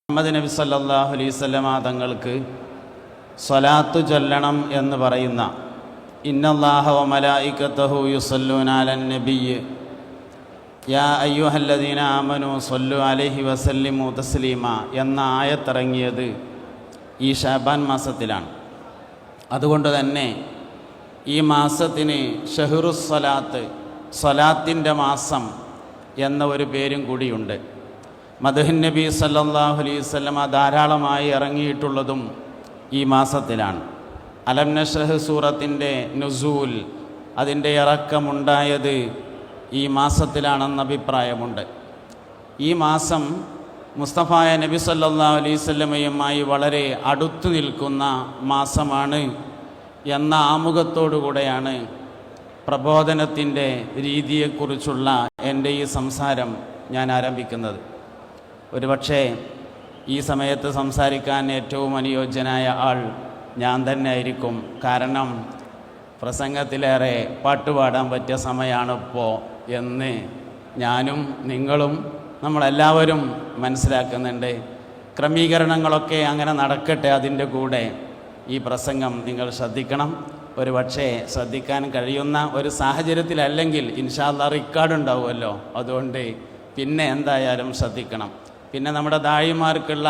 മുഹമ്മദ് നബി സല്ലല്ലാഹു അലൈഹി വസല്ലമ തങ്ങൾക്ക് സ്വലാത്തു ചൊല്ലണം എന്ന് പറയുന്ന ഇന്നല്ലാഹ വ മലായികതഹു യുസല്ലൂന അലൻ നബിയ്യ് യാ അയ്യുഹല്ലദീന ആമനു സ്വല്ലു അലൈഹി വസല്ലിമു തസ്ലീമ എന്ന ആയത്തിറങ്ങിയത് ഈ ശഅബാൻ മാസത്തിലാണ്. അതുകൊണ്ട് തന്നെ ഈ മാസത്തിന് ഷഹ്റുസ് സ്വലാത്ത്, സ്വലാത്തിൻ്റെ മാസം എന്ന ഒരു പേരും കൂടിയുണ്ട്. മദ്ഹുൻ നബി സല്ലല്ലാഹു അലൈഹി വസല്ലമ ധാരാളമായി ഇറങ്ങിയിട്ടുള്ളതും ഈ മാസത്തിലാണ്. അലം നശ്റഹ് സൂറത്തിൻ്റെ നുസൂൽ, അതിൻ്റെ ഇറക്കമുണ്ടായത് ഈ മാസത്തിലാണെന്ന അഭിപ്രായമുണ്ട്. ഈ മാസം മുസ്തഫായ നബി സല്ലല്ലാഹു അലൈഹി വസല്ലമയുമായി വളരെ അടുത്തു നിൽക്കുന്ന മാസമാണ് എന്ന ആമുഖത്തോടുകൂടെയാണ് പ്രബോധനത്തിൻ്റെ രീതിയെക്കുറിച്ചുള്ള എൻ്റെ ഈ സംസാരം ഞാൻ ആരംഭിക്കുന്നത്. ഒരുപക്ഷെ ഈ സമയത്ത് സംസാരിക്കാൻ ഏറ്റവും അനുയോജ്യനായ ആൾ ഞാൻ തന്നെ ആയിരിക്കും. കാരണം പ്രസംഗത്തിലേറെ പാട്ടുപാടാൻ പറ്റിയ സമയമാണിപ്പോൾ എന്ന് ഞാനും നിങ്ങളും നമ്മളെല്ലാവരും മനസ്സിലാക്കുന്നുണ്ട്. ക്രമീകരണങ്ങളൊക്കെ അങ്ങനെ നടക്കട്ടെ. അതിൻ്റെ കൂടെ ഈ പ്രസംഗം നിങ്ങൾ ശ്രദ്ധിക്കണം. ഒരുപക്ഷെ ശ്രദ്ധിക്കാൻ കഴിയുന്ന ഒരു സാഹചര്യത്തിലല്ലെങ്കിൽ ഇൻഷാ അല്ലാഹ് റെക്കോർഡ് ഉണ്ടാവുമല്ലോ. അതുകൊണ്ട് പിന്നെ എന്തായാലും ശ്രദ്ധിക്കണം. പിന്നെ നമ്മുടെ ദായിമാർക്കുള്ള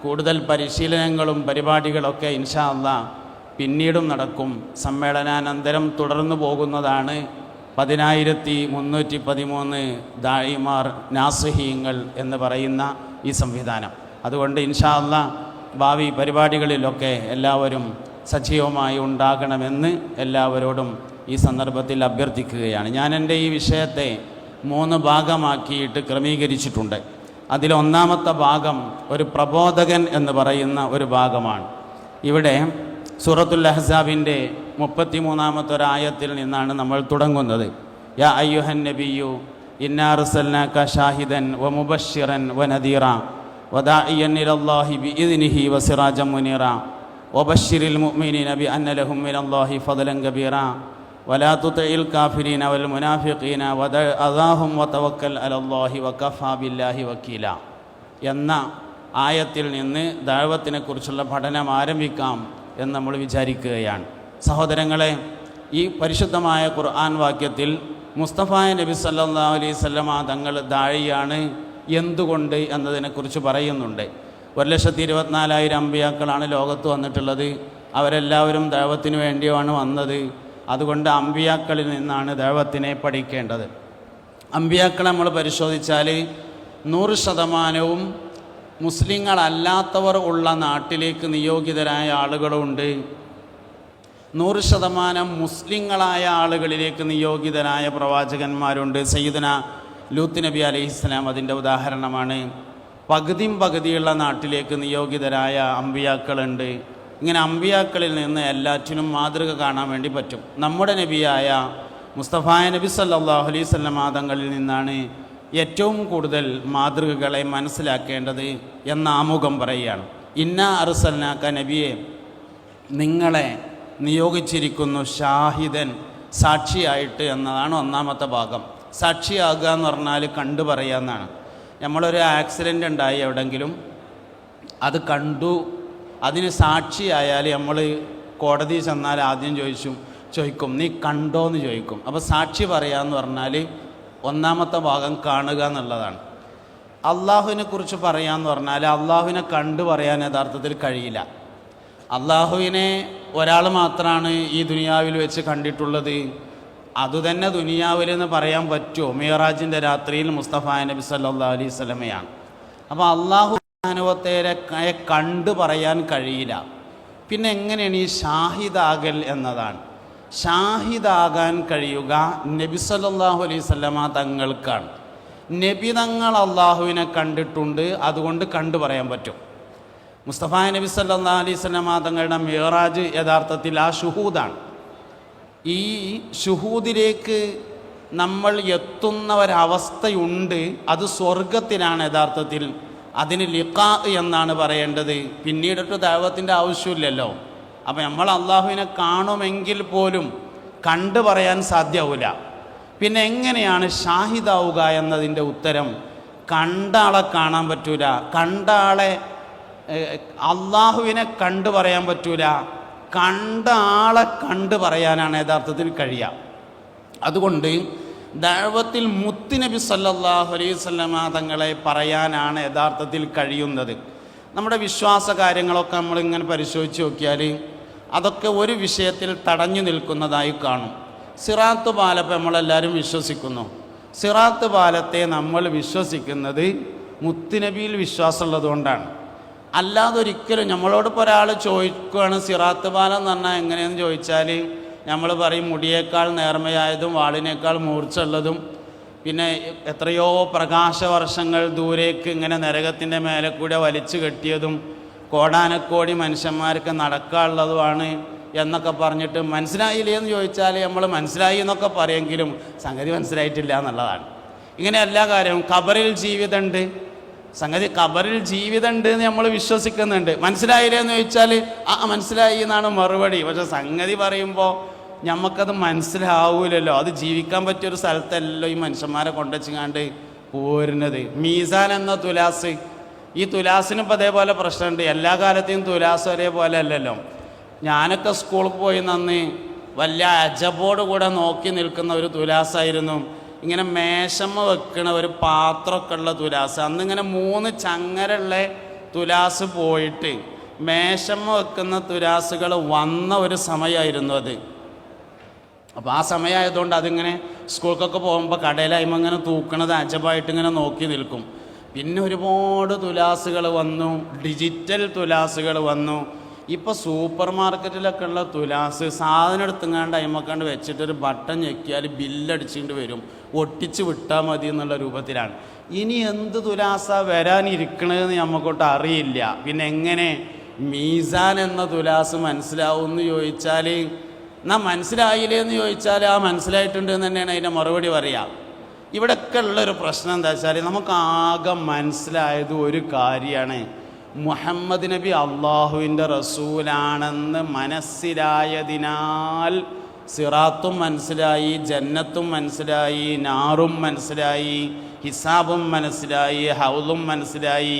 കൂടുതൽ പരിശീലനങ്ങളും പരിപാടികളൊക്കെ ഇൻഷാ അല്ലാഹ് പിന്നീടും നടക്കും. സമ്മേളനാനന്തരം തുടർന്നു പോകുന്നതാണ് 10313 ദായിമാർ നാസിഹീങ്ങൾ എന്ന് പറയുന്ന ഈ സംവിധാനം. അതുകൊണ്ട് ഇൻഷാ അല്ലാഹ് ഭാവി പരിപാടികളിലൊക്കെ എല്ലാവരും സജീവമായി ഉണ്ടാകണമെന്ന് എല്ലാവരോടും ഈ സന്ദർഭത്തിൽ അഭ്യർത്ഥിക്കുകയാണ്. ഞാൻ എൻ്റെ ഈ വിഷയത്തെ 3 ഭാഗമാക്കിയിട്ട് ക്രമീകരിച്ചിട്ടുണ്ട്. അതിലൊന്നാമത്തെ ഭാഗം ഒരു പ്രബോധകൻ എന്ന് പറയുന്ന ഒരു ഭാഗമാണ്. ഇവിടെ സൂറത്തുൽ അഹ്സാബിൻ്റെ 33-ാമത്തെ ഒരായത്തിൽ നിന്നാണ് നമ്മൾ തുടങ്ങുന്നത്. യാ അയ്യുഹൻ നബിയ്യു ഇന്നാ അർസൽനാക ഷാഹിദൻ വ മുബശ്ശിറൻ വ നദീറ വദാഇയൻ ഇലല്ലാഹി ബിഇദ്നിഹി വസിറാജൻ മുനീറ വബശ്ശിരിൽ മുഅ്മിനീന ബിഅന്ന ലഹും മിനല്ലാഹി ഫദ്ലൻ കബീറ വലാ തുതിഇൽ കാഫിരീന വൽ മുനാഫിഖീന വദഅദാഹും വതവക്കൽ അലല്ലാഹി വകഫാ ബില്ലാഹി വക്കീല എന്ന ആയത്തിൽ നിന്ന് ദഅവത്തിനെക്കുറിച്ചുള്ള പഠനം ആരംഭിക്കാം എന്ന് നമ്മൾ വിചാരിക്കുകയാണ്. സഹോദരങ്ങളെ, ഈ പരിശുദ്ധമായ ഖുർആൻ വാക്യത്തിൽ മുസ്തഫായ നബി സല്ലല്ലാഹു അലൈഹി വസല്ലമ തങ്ങൾ ദാഴിയാണ് എന്തുകൊണ്ട് എന്നതിനെക്കുറിച്ച് പറയുന്നുണ്ട്. 1,24,000 അമ്പിയാക്കളാണ് ലോകത്ത് വന്നിട്ടുള്ളത്. അവരെല്ലാവരും ദഅവത്തിന് വേണ്ടിയാണ് വന്നത്. അതുകൊണ്ട് അമ്പിയാക്കളിൽ നിന്നാണ് ദഅവത്തിനെ പഠിക്കേണ്ടത്. അമ്പിയാക്കളെ നമ്മൾ പരിശോധിച്ചാൽ 100% മുസ്ലിങ്ങളല്ലാത്തവർ ഉള്ള നാട്ടിലേക്ക് നിയോഗിതരായ ആളുകളുണ്ട്. 100% മുസ്ലിങ്ങളായ ആളുകളിലേക്ക് നിയോഗിതരായ പ്രവാചകന്മാരുണ്ട്. സയ്യിദുനാ ലൂത്ത് നബി അലൈഹിസ്സലാം അതിൻ്റെ ഉദാഹരണമാണ്. പകുതിയുള്ള നാട്ടിലേക്ക് നിയോഗിതരായ അമ്പിയാക്കളുണ്ട്. ഇങ്ങനെ അമ്പിയാക്കളിൽ നിന്ന് എല്ലാറ്റിനും മാതൃക കാണാൻ വേണ്ടി പറ്റും. നമ്മുടെ നബിയായ മുസ്തഫായ നബി സല്ലല്ലാഹു അലൈഹി വസല്ലമ തങ്ങളിൽ നിന്നാണ് ഏറ്റവും കൂടുതൽ മാതൃകകളെ മനസ്സിലാക്കേണ്ടത് എന്ന ആമുഖം പറയുകയാണ്. ഇന്നാ അർസൽനാക നബിയെ, നിങ്ങളെ നിയോഗിച്ചിരിക്കുന്നു ഷാഹിദൻ, സാക്ഷിയായിട്ട് എന്നതാണ് ഒന്നാമത്തെ ഭാഗം. സാക്ഷിയാകുക എന്ന് പറഞ്ഞാൽ കണ്ടു പറയുക എന്നാണ്. നമ്മളൊരു ആക്സിഡൻ്റ് ഉണ്ടായി എവിടെയെങ്കിലും, അത് കണ്ടു, അതിന് സാക്ഷിയായാൽ നമ്മൾ കോടതി ചെന്നാൽ ആദ്യം ചോദിക്കും നീ കണ്ടോ എന്ന് ചോദിക്കും. അപ്പോൾ സാക്ഷി പറയാമെന്ന് പറഞ്ഞാൽ ഒന്നാമത്തെ ഭാഗം കാണുക എന്നുള്ളതാണ്. അള്ളാഹുവിനെ കുറിച്ച് പറയാമെന്ന് പറഞ്ഞാൽ അള്ളാഹുവിനെ കണ്ടു പറയാൻ യഥാർത്ഥത്തിൽ കഴിയില്ല. അള്ളാഹുവിനെ ഒരാൾ മാത്രമാണ് ഈ ദുനിയാവിൽ വെച്ച് കണ്ടിട്ടുള്ളത്. അതുതന്നെ ദുനിയാവിലെന്ന് പറയാൻ പറ്റുമോ? മിഅ്റാജിൻ്റെ രാത്രിയിൽ മുസ്തഫാ നബി സല്ലല്ലാഹു അലൈഹി വസല്ലമയാണ്. അപ്പോൾ അള്ളാഹു അനുഭവത്തെ കണ്ടു പറയാൻ കഴിയില്ല. പിന്നെ എങ്ങനെയാണ് ഈ ഷാഹിദാകൽ എന്നതാണ്. ഷാഹിദാകാൻ കഴിയുക നബി സല്ലല്ലാഹു അലൈഹി വസല്ലമ തങ്ങൾക്കാണ്. നബി തങ്ങൾ അള്ളാഹുവിനെ കണ്ടിട്ടുണ്ട്, അതുകൊണ്ട് കണ്ടു പറയാൻ പറ്റും. മുസ്തഫാ നബി സല്ലല്ലാഹു അലൈഹി വസല്ലമ തങ്ങളുടെ മിഅ്റാജ് യഥാർത്ഥത്തിൽ ആ ഷുഹൂദാണ്. ഈ ഷുഹൂദിലേക്ക് നമ്മൾ എത്തുന്ന ഒരവസ്ഥയുണ്ട്. അത് സ്വർഗത്തിലാണ് യഥാർത്ഥത്തിൽ. അതിന് ലിഖാ എന്നാണ് പറയേണ്ടത്. പിന്നീടിട്ട് ദഅവത്തിൻ്റെ ആവശ്യമില്ലല്ലോ. അപ്പം നമ്മൾ അള്ളാഹുവിനെ കാണുമെങ്കിൽ പോലും കണ്ടു പറയാൻ സാധ്യമാവില്ല. പിന്നെ എങ്ങനെയാണ് ഷാഹിദാവുക എന്നതിൻ്റെ ഉത്തരം കണ്ട ആളെ കാണാൻ പറ്റൂല, കണ്ട ആളെ അള്ളാഹുവിനെ കണ്ടു പറയാൻ പറ്റൂല, കണ്ട ആളെ കണ്ടു പറയാനാണ് യഥാർത്ഥത്തിൽ കഴിയുക. അതുകൊണ്ട് ദഅവത്തിൽ മുത്തുനബി സല്ലല്ലാഹു അലൈഹി വസല്ലമ തങ്ങളെ പറയാനാണ് യഥാർത്ഥത്തിൽ കഴിയുന്നത്. നമ്മുടെ വിശ്വാസ കാര്യങ്ങളൊക്കെ നമ്മളിങ്ങനെ പരിശോധിച്ച് നോക്കിയാൽ അതൊക്കെ ഒരു വിഷയത്തിൽ തടഞ്ഞു നിൽക്കുന്നതായി കാണും. സിറാത്ത് പാലപ്പം നമ്മളെല്ലാവരും വിശ്വസിക്കുന്നു. സിറാത്ത് പാലത്തെ നമ്മൾ വിശ്വസിക്കുന്നത് മുത്തുനബിയിൽ വിശ്വാസമുള്ളത് കൊണ്ടാണ്. അല്ലാതെ ഒരിക്കലും നമ്മളോടിപ്പോൾ ഒരാൾ ചോദിക്കുകയാണ് സിറാത്ത് പാലം എന്ന് പറഞ്ഞാൽ എങ്ങനെയെന്ന് ചോദിച്ചാൽ നമ്മൾ പറയും മുടിയേക്കാൾ നേർമയായതും വാളിനേക്കാൾ മൂർച്ചയുള്ളതും പിന്നെ എത്രയോ പ്രകാശവർഷങ്ങൾ ദൂരേക്ക് ഇങ്ങനെ നരകത്തിൻ്റെ മേലെ കൂടെ വലിച്ചു കെട്ടിയതും കോടാനക്കോടി മനുഷ്യന്മാർക്ക് നടക്കാനുള്ളതുമാണ് എന്നൊക്കെ പറഞ്ഞിട്ട് മനസ്സിലായില്ലേ എന്ന് ചോദിച്ചാൽ നമ്മൾ മനസ്സിലായി എന്നൊക്കെ പറയുമെങ്കിലും സംഗതി മനസ്സിലായിട്ടില്ല എന്നുള്ളതാണ്. ഇങ്ങനെ എല്ലാ കാര്യവും ഖബറിൽ ജീവിതമുണ്ട്, സംഗതി ഖബറിൽ ജീവിതമുണ്ട് എന്ന് നമ്മൾ വിശ്വസിക്കുന്നുണ്ട്. മനസ്സിലായില്ലേ എന്ന് ചോദിച്ചാൽ മനസ്സിലായി എന്നാണ് മറുപടി. പക്ഷെ സംഗതി പറയുമ്പോൾ നമുക്കത് മനസ്സിലാവൂലല്ലോ. അത് ജീവിക്കാൻ പറ്റിയൊരു സ്ഥലത്തല്ലോ ഈ മനുഷ്യന്മാരെ കൊണ്ടുവച്ചാണ്ട് പോരുന്നത്. മീസാൻ എന്ന തുലാസ്, ഈ തുലാസിനും ഇപ്പം അതേപോലെ പ്രശ്നമുണ്ട്. എല്ലാ കാലത്തെയും തുലാസ് ഒരേപോലെ അല്ലല്ലോ. ഞാനൊക്കെ സ്കൂളിൽ പോയി നന്ന് വലിയ അജബോട് കൂടെ നോക്കി നിൽക്കുന്ന ഒരു തുലാസായിരുന്നു. ഇങ്ങനെ മേശമ്മ വെക്കണ ഒരു പാത്രമൊക്കെ ഉള്ള തുലാസ്. അന്നിങ്ങനെ 3 ചങ്ങരുള്ള തുലാസ് പോയിട്ട് മേശമ്മ വെക്കുന്ന തുലാസുകൾ വന്ന ഒരു സമയമായിരുന്നു അത്. അപ്പോൾ ആ സമയമായതുകൊണ്ട് അതിങ്ങനെ സ്കൂൾക്കൊക്കെ പോകുമ്പോൾ കടയിലായ്മ ഇങ്ങനെ തൂക്കണത് അജബായിട്ട് ഇങ്ങനെ നോക്കി നിൽക്കും. പിന്നെ ഒരുപാട് തുലാസുകൾ വന്നു, ഡിജിറ്റൽ തുലാസുകൾ വന്നു. ഇപ്പോൾ സൂപ്പർ മാർക്കറ്റിലൊക്കെ ഉള്ള തുലാസ് സാധനം എടുത്തുങ്ങാണ്ട് അയിമക്കാണ്ട് വെച്ചിട്ടൊരു ബട്ടൺ ഞെക്കിയാൽ ബില്ലടിച്ചിട്ട് വരും, ഒട്ടിച്ച് വിട്ടാൽ മതി എന്നുള്ള രൂപത്തിലാണ്. ഇനി എന്ത് തുലാസ വരാനിരിക്കണതെന്ന് നമുക്കൊട്ട് അറിയില്ല. പിന്നെ എങ്ങനെ മീസാൻ എന്ന തുലാസ് മനസ്സിലാവും എന്ന് ചോദിച്ചാൽ, എന്നാൽ മനസ്സിലായില്ലേ എന്ന് ചോദിച്ചാൽ ആ മനസ്സിലായിട്ടുണ്ട് എന്ന് തന്നെയാണ് അതിൻ്റെ മറുപടി പറയുക. ഇവിടെയൊക്കെ ഉള്ളൊരു പ്രശ്നം എന്താ വെച്ചാൽ നമുക്കാകെ മനസ്സിലായത് ഒരു കാര്യമാണ്, മുഹമ്മദ് നബി അള്ളാഹുവിൻ്റെ റസൂലാണെന്ന് മനസ്സിലായതിനാൽ സിറാത്തും മനസ്സിലായി, ജന്നത്തും മനസ്സിലായി, നാറും മനസ്സിലായി, ഹിസാബും മനസ്സിലായി, ഹൗലും മനസ്സിലായി,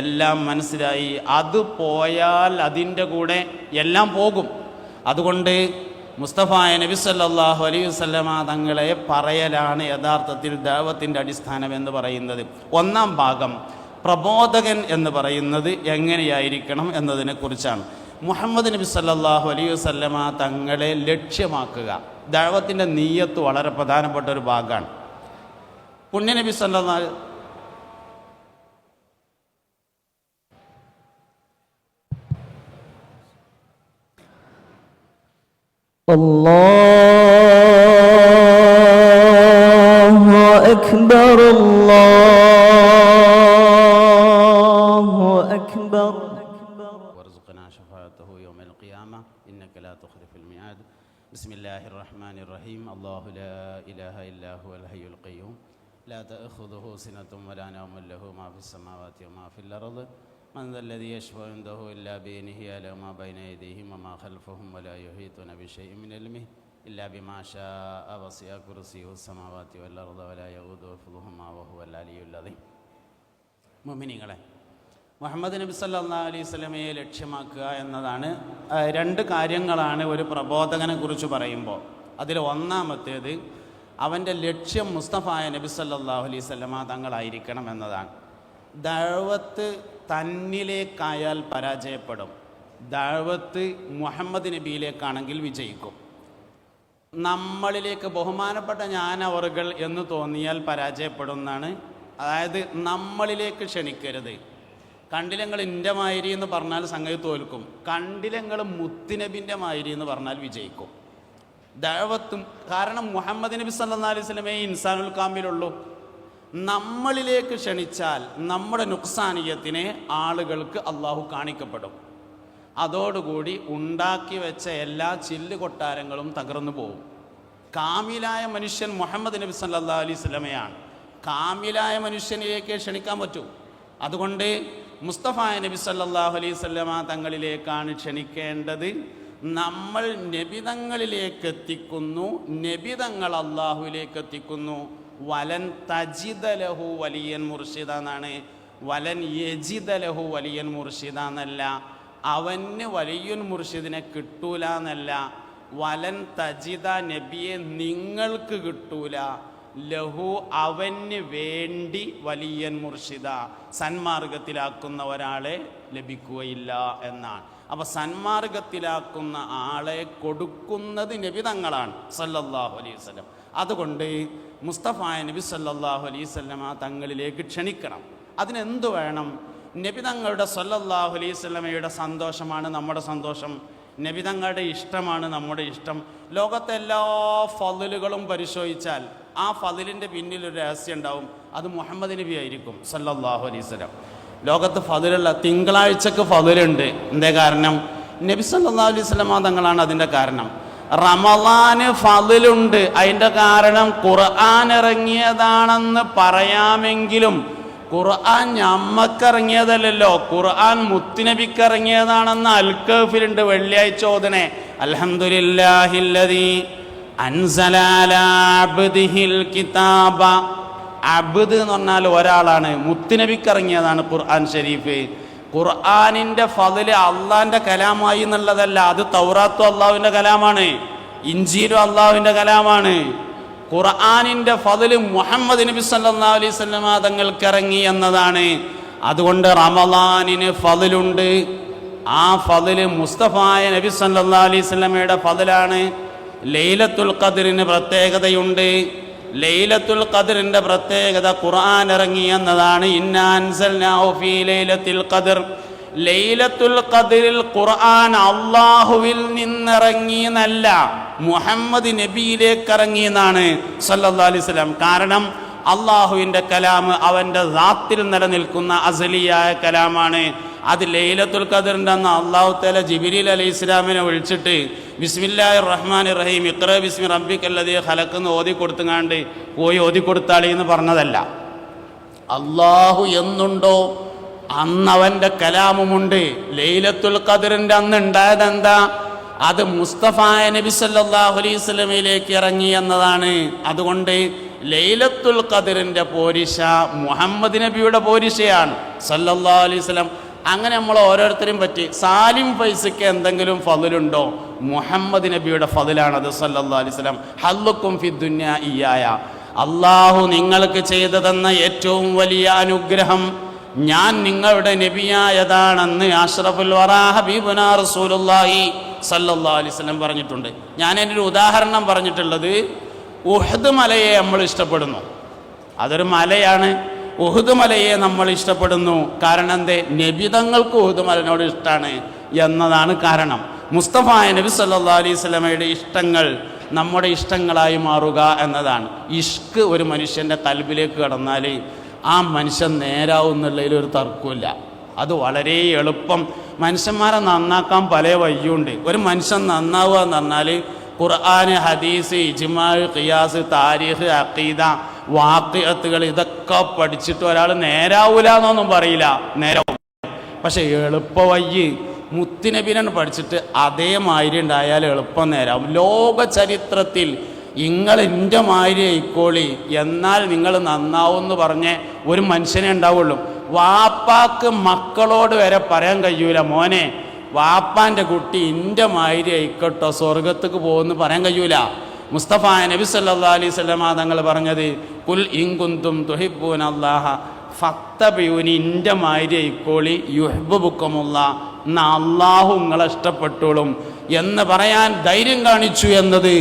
എല്ലാം മനസ്സിലായി. അത് പോയാൽ അതിൻ്റെ കൂടെ എല്ലാം പോകും. അതുകൊണ്ട് മുസ്തഫായ നബി സല്ലല്ലാഹു അലൈഹി വസല്ലമ തങ്ങളെ പറയലാണ് യഥാർത്ഥത്തിൽ ദഅവത്തിൻ്റെ അടിസ്ഥാനം എന്ന് പറയുന്നത്. ഒന്നാം ഭാഗം പ്രബോധകൻ എന്ന് പറയുന്നത് എങ്ങനെയായിരിക്കണം എന്നതിനെക്കുറിച്ചാണ്. മുഹമ്മദ് നബി സല്ലല്ലാഹു അലൈഹി വസല്ലമ തങ്ങളെ ലക്ഷ്യമാക്കുക, ദഅവത്തിൻ്റെ നിയ്യത്ത് വളരെ പ്രധാനപ്പെട്ട ഒരു ഭാഗമാണ്. പുണ്യനബി സല്ലല്ലാഹു അല്ലാഹു അക്ബർ അല്ലാഹു അക്ബർ വർസുഖനാ ശഫാഅതഹു യൗമൽ ഖിയാമ ഇന്നക ലാ തുഖ്ലിഫുൽ മിആദ്. ബിസ്മില്ലാഹിർ റഹ്മാനിർ റഹീം. അല്ലാഹു ലാ ഇലാഹ ഇല്ലാ ഹുവൽ ഹയ്യുൽ ഖയ്യൂം ലാ തഅഖുദുഹു സിനത്തും വലാ നൗമുൻ ലഹു മാ ഫിസ് സമാവാതി വമാ ഫിൽ അർദ് من ذا الذي يشفع عنده إلا بإذنه يعلم ما بين أيديهم وما خلفهم ولا يحيطون بشيء من علمه إلا بما شاء وسع كرسيه السماوات والأرض ولا يؤوده حفظهما وهو العلي العظيم. മുഅ്മിനീങ്ങളെ, മുഹമ്മദ് നബി സല്ലല്ലാഹു അലൈഹി വസല്ലമയെ ലക്ഷ്യമാക്കുക എന്നതാണ്. 2 കാര്യങ്ങളാണ് ഒരു പ്രബോധകനെ കുറിച്ച് പറയുമ്പോൾ. അതിൽ ഒന്നാമത്തേത് അവൻ്റെ ലക്ഷ്യം മുസ്തഫായ നബി സല്ലല്ലാഹു അലൈഹി വസല്ലമ തങ്ങളായിരിക്കണം എന്നതാണ്. ദഅവത്ത് തന്നിലേക്കായാൽ പരാജയപ്പെടും, ദഅവത്ത് മുഹമ്മദ് നബിയിലേക്കാണെങ്കിൽ വിജയിക്കും. നമ്മളിലേക്ക് ബഹുമാനപ്പെട്ട ഞാനവറുകൾ എന്ന് തോന്നിയാൽ പരാജയപ്പെടുന്നതാണ്. അതായത് നമ്മളിലേക്ക് ക്ഷണിക്കരുത്. കണ്ടിലങ്ങൾ എൻ്റെ മാതിരി എന്ന് പറഞ്ഞാൽ സംഗതി തോൽക്കും, കണ്ടിലങ്ങൾ മുത്തുനബിൻ്റെ മാതിരി എന്ന് പറഞ്ഞാൽ വിജയിക്കും. ദഅവത്തും കാരണം മുഹമ്മദ് നബി സല്ലല്ലാഹു അലൈഹി വസല്ലമയെ ഇൻസാനുൽ കാമിലുള്ളൂ. നമ്മളിലേക്ക് ക്ഷണിച്ചാൽ നമ്മുടെ നുക്സാനിയത്തിനെ ആളുകൾക്ക് അള്ളാഹു കാണിക്കപ്പെടും. അതോടുകൂടി ഉണ്ടാക്കി വെച്ച എല്ലാ ചില്ല് കൊട്ടാരങ്ങളും തകർന്നു പോകും. കാമിലായ മനുഷ്യൻ മുഹമ്മദ് നബി സല്ലല്ലാഹു അലൈഹി വസല്ലമയാണ്. കാമിലായ മനുഷ്യനിലേക്ക് ക്ഷണിക്കാൻ പറ്റൂ. അതുകൊണ്ട് മുസ്തഫായ നബി സല്ലല്ലാഹു അലൈഹി വസല്ലമ തങ്ങളിലേക്കാണ് ക്ഷണിക്കേണ്ടത്. നമ്മൾ നബിതങ്ങളിലേക്ക് എത്തിക്കുന്നു, നബിതങ്ങൾ അള്ളാഹുവിലേക്ക് എത്തിക്കുന്നു. വലൻ തജിദ ലഹു വലിയൻ മുർഷിദ എന്നാണ്. വലൻ യജിദ ലഹു വലിയൻ മുർഷിദ എന്നല്ല, അവന് വലിയുൻ മുർഷിദിനെ കിട്ടൂല എന്നല്ല. വലൻ തജിദ നബിയെ നിങ്ങൾക്ക് കിട്ടൂല, ലഹു അവന് വേണ്ടി വലിയൻ മുർഷിദ സന്മാർഗത്തിലാക്കുന്ന ഒരാളെ ലഭിക്കുകയില്ല എന്നാണ്. അപ്പൊ സന്മാർഗത്തിലാക്കുന്ന ആളെ കൊടുക്കുന്നത് നബി തങ്ങളാണ് സല്ലല്ലാഹു അലൈഹി വസല്ലം. അതുകൊണ്ട് മുസ്തഫായ നബി സല്ലല്ലാഹു അലൈഹി വസല്ലമ തങ്ങളിലേക്ക് ക്ഷണിക്കണം. അതിനെന്തു വേണം? നബി തങ്ങളുടെ സല്ലല്ലാഹു അലൈഹി വസല്ലമയുടെ സന്തോഷമാണ് നമ്മുടെ സന്തോഷം, നബി തങ്ങളുടെ ഇഷ്ടമാണ് നമ്മുടെ ഇഷ്ടം. ലോകത്തെ എല്ലാ ഫളിലുകളും പരിശോധിച്ചാൽ ആ ഫളിലിൻ്റെ പിന്നിലൊരു രഹസ്യം ഉണ്ടാവും. അത് മുഹമ്മദ് നബി ആയിരിക്കും സല്ലല്ലാഹു അലൈഹി വസല്ലം. ലോകത്ത് ഫളിലുള്ള തിങ്കളാഴ്ചക്ക് ഫളിലുണ്ട്. എന്തേ കാരണം? നബി സല്ലല്ലാഹു അലൈഹി വസല്ലം തങ്ങളാണ് അതിൻ്റെ കാരണം. റമളാന് ഫളിലുണ്ട്, അതിൻ്റെ കാരണം ഖുർആൻ ഇറങ്ങിയതാണെന്ന് പറയാമെങ്കിലും ഖുർആൻ ഞമ്മക്കിറങ്ങിയതല്ലല്ലോ, ഖുർആൻ മുത്തുനബിക്ക് ഇറങ്ങിയതാണെന്ന് അൽ-കഹ്ഫിലുണ്ട്. വെള്ളിയാഴ്ച ഓതണേ അൽഹംദുലില്ലാഹില്ലദീ അൻസല അലാ അബ്ദിഹിൽ കിതാബ. അബ്ദ് എന്ന് പറഞ്ഞാൽ ഒരാളാണ്, മുത്തുനബിക്ക് ഇറങ്ങിയതാണ് ഖുർആൻ ഷരീഫ്. ഖുർആനിൻ്റെ ഫളില് അള്ളാഹിൻ്റെ കലാമായി എന്നുള്ളതല്ല, അത് തൗറാത്തും അള്ളാഹുവിൻ്റെ കലാമാണ്, ഇഞ്ചീലും അള്ളാഹുവിൻ്റെ കലാമാണ്. ഖുർആനിൻ്റെ ഫളില് മുഹമ്മദ് നബി സല്ലല്ലാഹു അലൈഹി വസല്ലം തങ്ങൾക്ക് ഇറങ്ങി എന്നതാണ്. അതുകൊണ്ട് റമളാനിന് ഫളിലുണ്ട്. ആ ഫളില് മുസ്തഫായ നബി സല്ലല്ലാഹു അലൈഹി വസല്ലമയുടെ ഫളിലാണ്. ലൈലത്തുൽ ഖദ്റിന് പ്രത്യേകതയുണ്ട്. ലൈലത്തുൽ ഖദ്റിന്റെ പ്രത്യേകത ഖുർആൻ ഇറങ്ങി എന്നതാണ്. ഇന്നാ അൻസൽനാഹു ഫീ ലൈലത്തുൽ ഖദ്ർ. ലൈലത്തുൽ ഖദ്റിൽ ഖുർആൻ അല്ലാഹുവിൽ നിന്നിറങ്ങി എന്നല്ല, മുഹമ്മദ് നബിയിലേക്ക് ഇറങ്ങി എന്നാണ് സല്ലല്ലാഹു അലൈഹി വസല്ലം. കാരണം അള്ളാഹുവിൻ്റെ കലാം അവൻ്റെ ദാത്തിൽ നിലനിൽക്കുന്ന അസലിയായ കലാമാണ്. അത് ലൈലത്തുൽ ഖദ്റിൻ്റെ അന്ന് അല്ലാഹു തആല ജിബ്രീൽ അലൈഹിസ്സലാമിനെ വിളിച്ചിട്ട് ബിസ്മില്ലാഹിർ റഹ്മാനിർ റഹീം ഇഖ്റ ബിസ്മി റബ്ബിക്കല്ലദീ ഖലഖ് എന്ന് ഓതി കൊടുത്തുങ്ങാണ്ട് പോയി ഓതി കൊടുത്താളി എന്ന് പറഞ്ഞതല്ല. അള്ളാഹു എന്നുണ്ടോ അന്നവൻ്റെ കലാമുമുണ്ട്. ലൈലത്തുൽ ഖദ്റിൻ്റെ അന്ന് ഉണ്ടായതെന്താ? അത് മുസ്തഫായ നബി സല്ലല്ലാഹു അലൈഹി വസല്ലമയിലേക്ക് ഇറങ്ങി എന്നതാണ്. അതുകൊണ്ട് ലൈലത്തുൽ ഖദ്റിൻ്റെ പോരിശ മുഹമ്മദ് നബിയുടെ പോരിശയാണ് സല്ലല്ലാഹു അലൈഹി വസല്ലം. അങ്ങനെ നമ്മൾ ഓരോരുത്തരെയും പറ്റി സാലിം ഫൈസയ്ക്ക് എന്തെങ്കിലും ഫളിലുണ്ടോ? മുഹമ്മദ് നബിയുടെ ഫളിലാണത് സല്ലല്ലാഹു അലൈഹി വസല്ലം. ഹല്ലുക്കും ഫിദ്ദുന്യ ഇയ്യായ, അള്ളാഹു നിങ്ങൾക്ക് ചെയ്തു തന്ന ഏറ്റവും വലിയ അനുഗ്രഹം ഞാൻ നിങ്ങളുടെ നബിയായതാണെന്ന് അഷ്റഫുൽ വറാ ഹബീബുനാ റസൂലുള്ളാഹി സല്ലല്ലാഹു അലൈഹി വസല്ലം പറഞ്ഞിട്ടുണ്ട്. ഞാൻ എൻ്റെ ഒരു ഉദാഹരണം പറഞ്ഞിട്ടുള്ളത്, ഉഹദ് മലയെ നമ്മൾ ഇഷ്ടപ്പെടുന്നു, അതൊരു മലയാണ്. ഉഹദ് മലയെ നമ്മൾ ഇഷ്ടപ്പെടുന്നു. കാരണം എന്തേ? നബി തങ്ങൾക്ക് ഉഹദ് മലനോട് ഇഷ്ടമാണ് എന്നതാണ് കാരണം. മുസ്തഫായ നബി സല്ലല്ലാഹു അലൈഹി വസല്ലമയുടെ ഇഷ്ടങ്ങൾ നമ്മുടെ ഇഷ്ടങ്ങളായി മാറുക എന്നതാണ്. ഇഷ്ക് ഒരു മനുഷ്യൻ്റെ കൽബിലേക്ക് കടന്നാൽ ആ മനുഷ്യൻ നേരാവുന്നുള്ളതിൽ ഒരു തർക്കമില്ല. അത് വളരെ എളുപ്പം. മനുഷ്യന്മാരെ നന്നാക്കാൻ പല വഴിയുണ്ട്. ഒരു മനുഷ്യൻ നന്നാവുക എന്ന് പറഞ്ഞാൽ ഖുർആൻ, ഹദീസ്, ഇജ്മാ, ഖിയാസ്, താരീഖ്, അഖീദ, വാഖിഅത്തുകൾ ഇതൊക്കെ പഠിച്ചിട്ട് ഒരാൾ നേരാവൂല എന്നൊന്നും പറയില്ല, നേരാവും. പക്ഷെ എളുപ്പ വഴി മുത്തുനബിനെ പഠിച്ചിട്ട് അതേമാതിരി ഉണ്ടായാൽ എളുപ്പം നേരാവും. ലോക ചരിത്രത്തിൽ നിങ്ങൾ എൻ്റെ മാതിരി ആയിക്കോളി എന്നാൽ നിങ്ങൾ നന്നാവും എന്ന് പറഞ്ഞ് ഒരു മനുഷ്യനെ ഉണ്ടാവുള്ളൂ. വാപ്പാക്ക് മക്കളോട് വരെ പറയാൻ കഴിയൂല, മോനെ വാപ്പാൻ്റെ കുട്ടി എൻ്റെ മാതിരി ആയിക്കോട്ടോ സ്വർഗത്തേക്ക് പോകുമെന്ന് പറയാൻ കഴിയൂല. മുസ്തഫായ നബി സല്ലല്ലാഹു അലൈഹി വസല്ലം തങ്ങൾ പറഞ്ഞത്, കുൽ ഇൻ കുന്തും തുഹിബ്ബൂനല്ലാഹ ഫത്തബിഊനി, എൻ്റെ മാതിരി ആയിക്കോളി യുഹ്ബിബുക്കുമുല്ലാഹ്, എന്നാ അള്ളാഹു നിങ്ങളെ ഇഷ്ടപ്പെട്ടോളും എന്ന് പറയാൻ ധൈര്യം കാണിച്ചു എന്നത്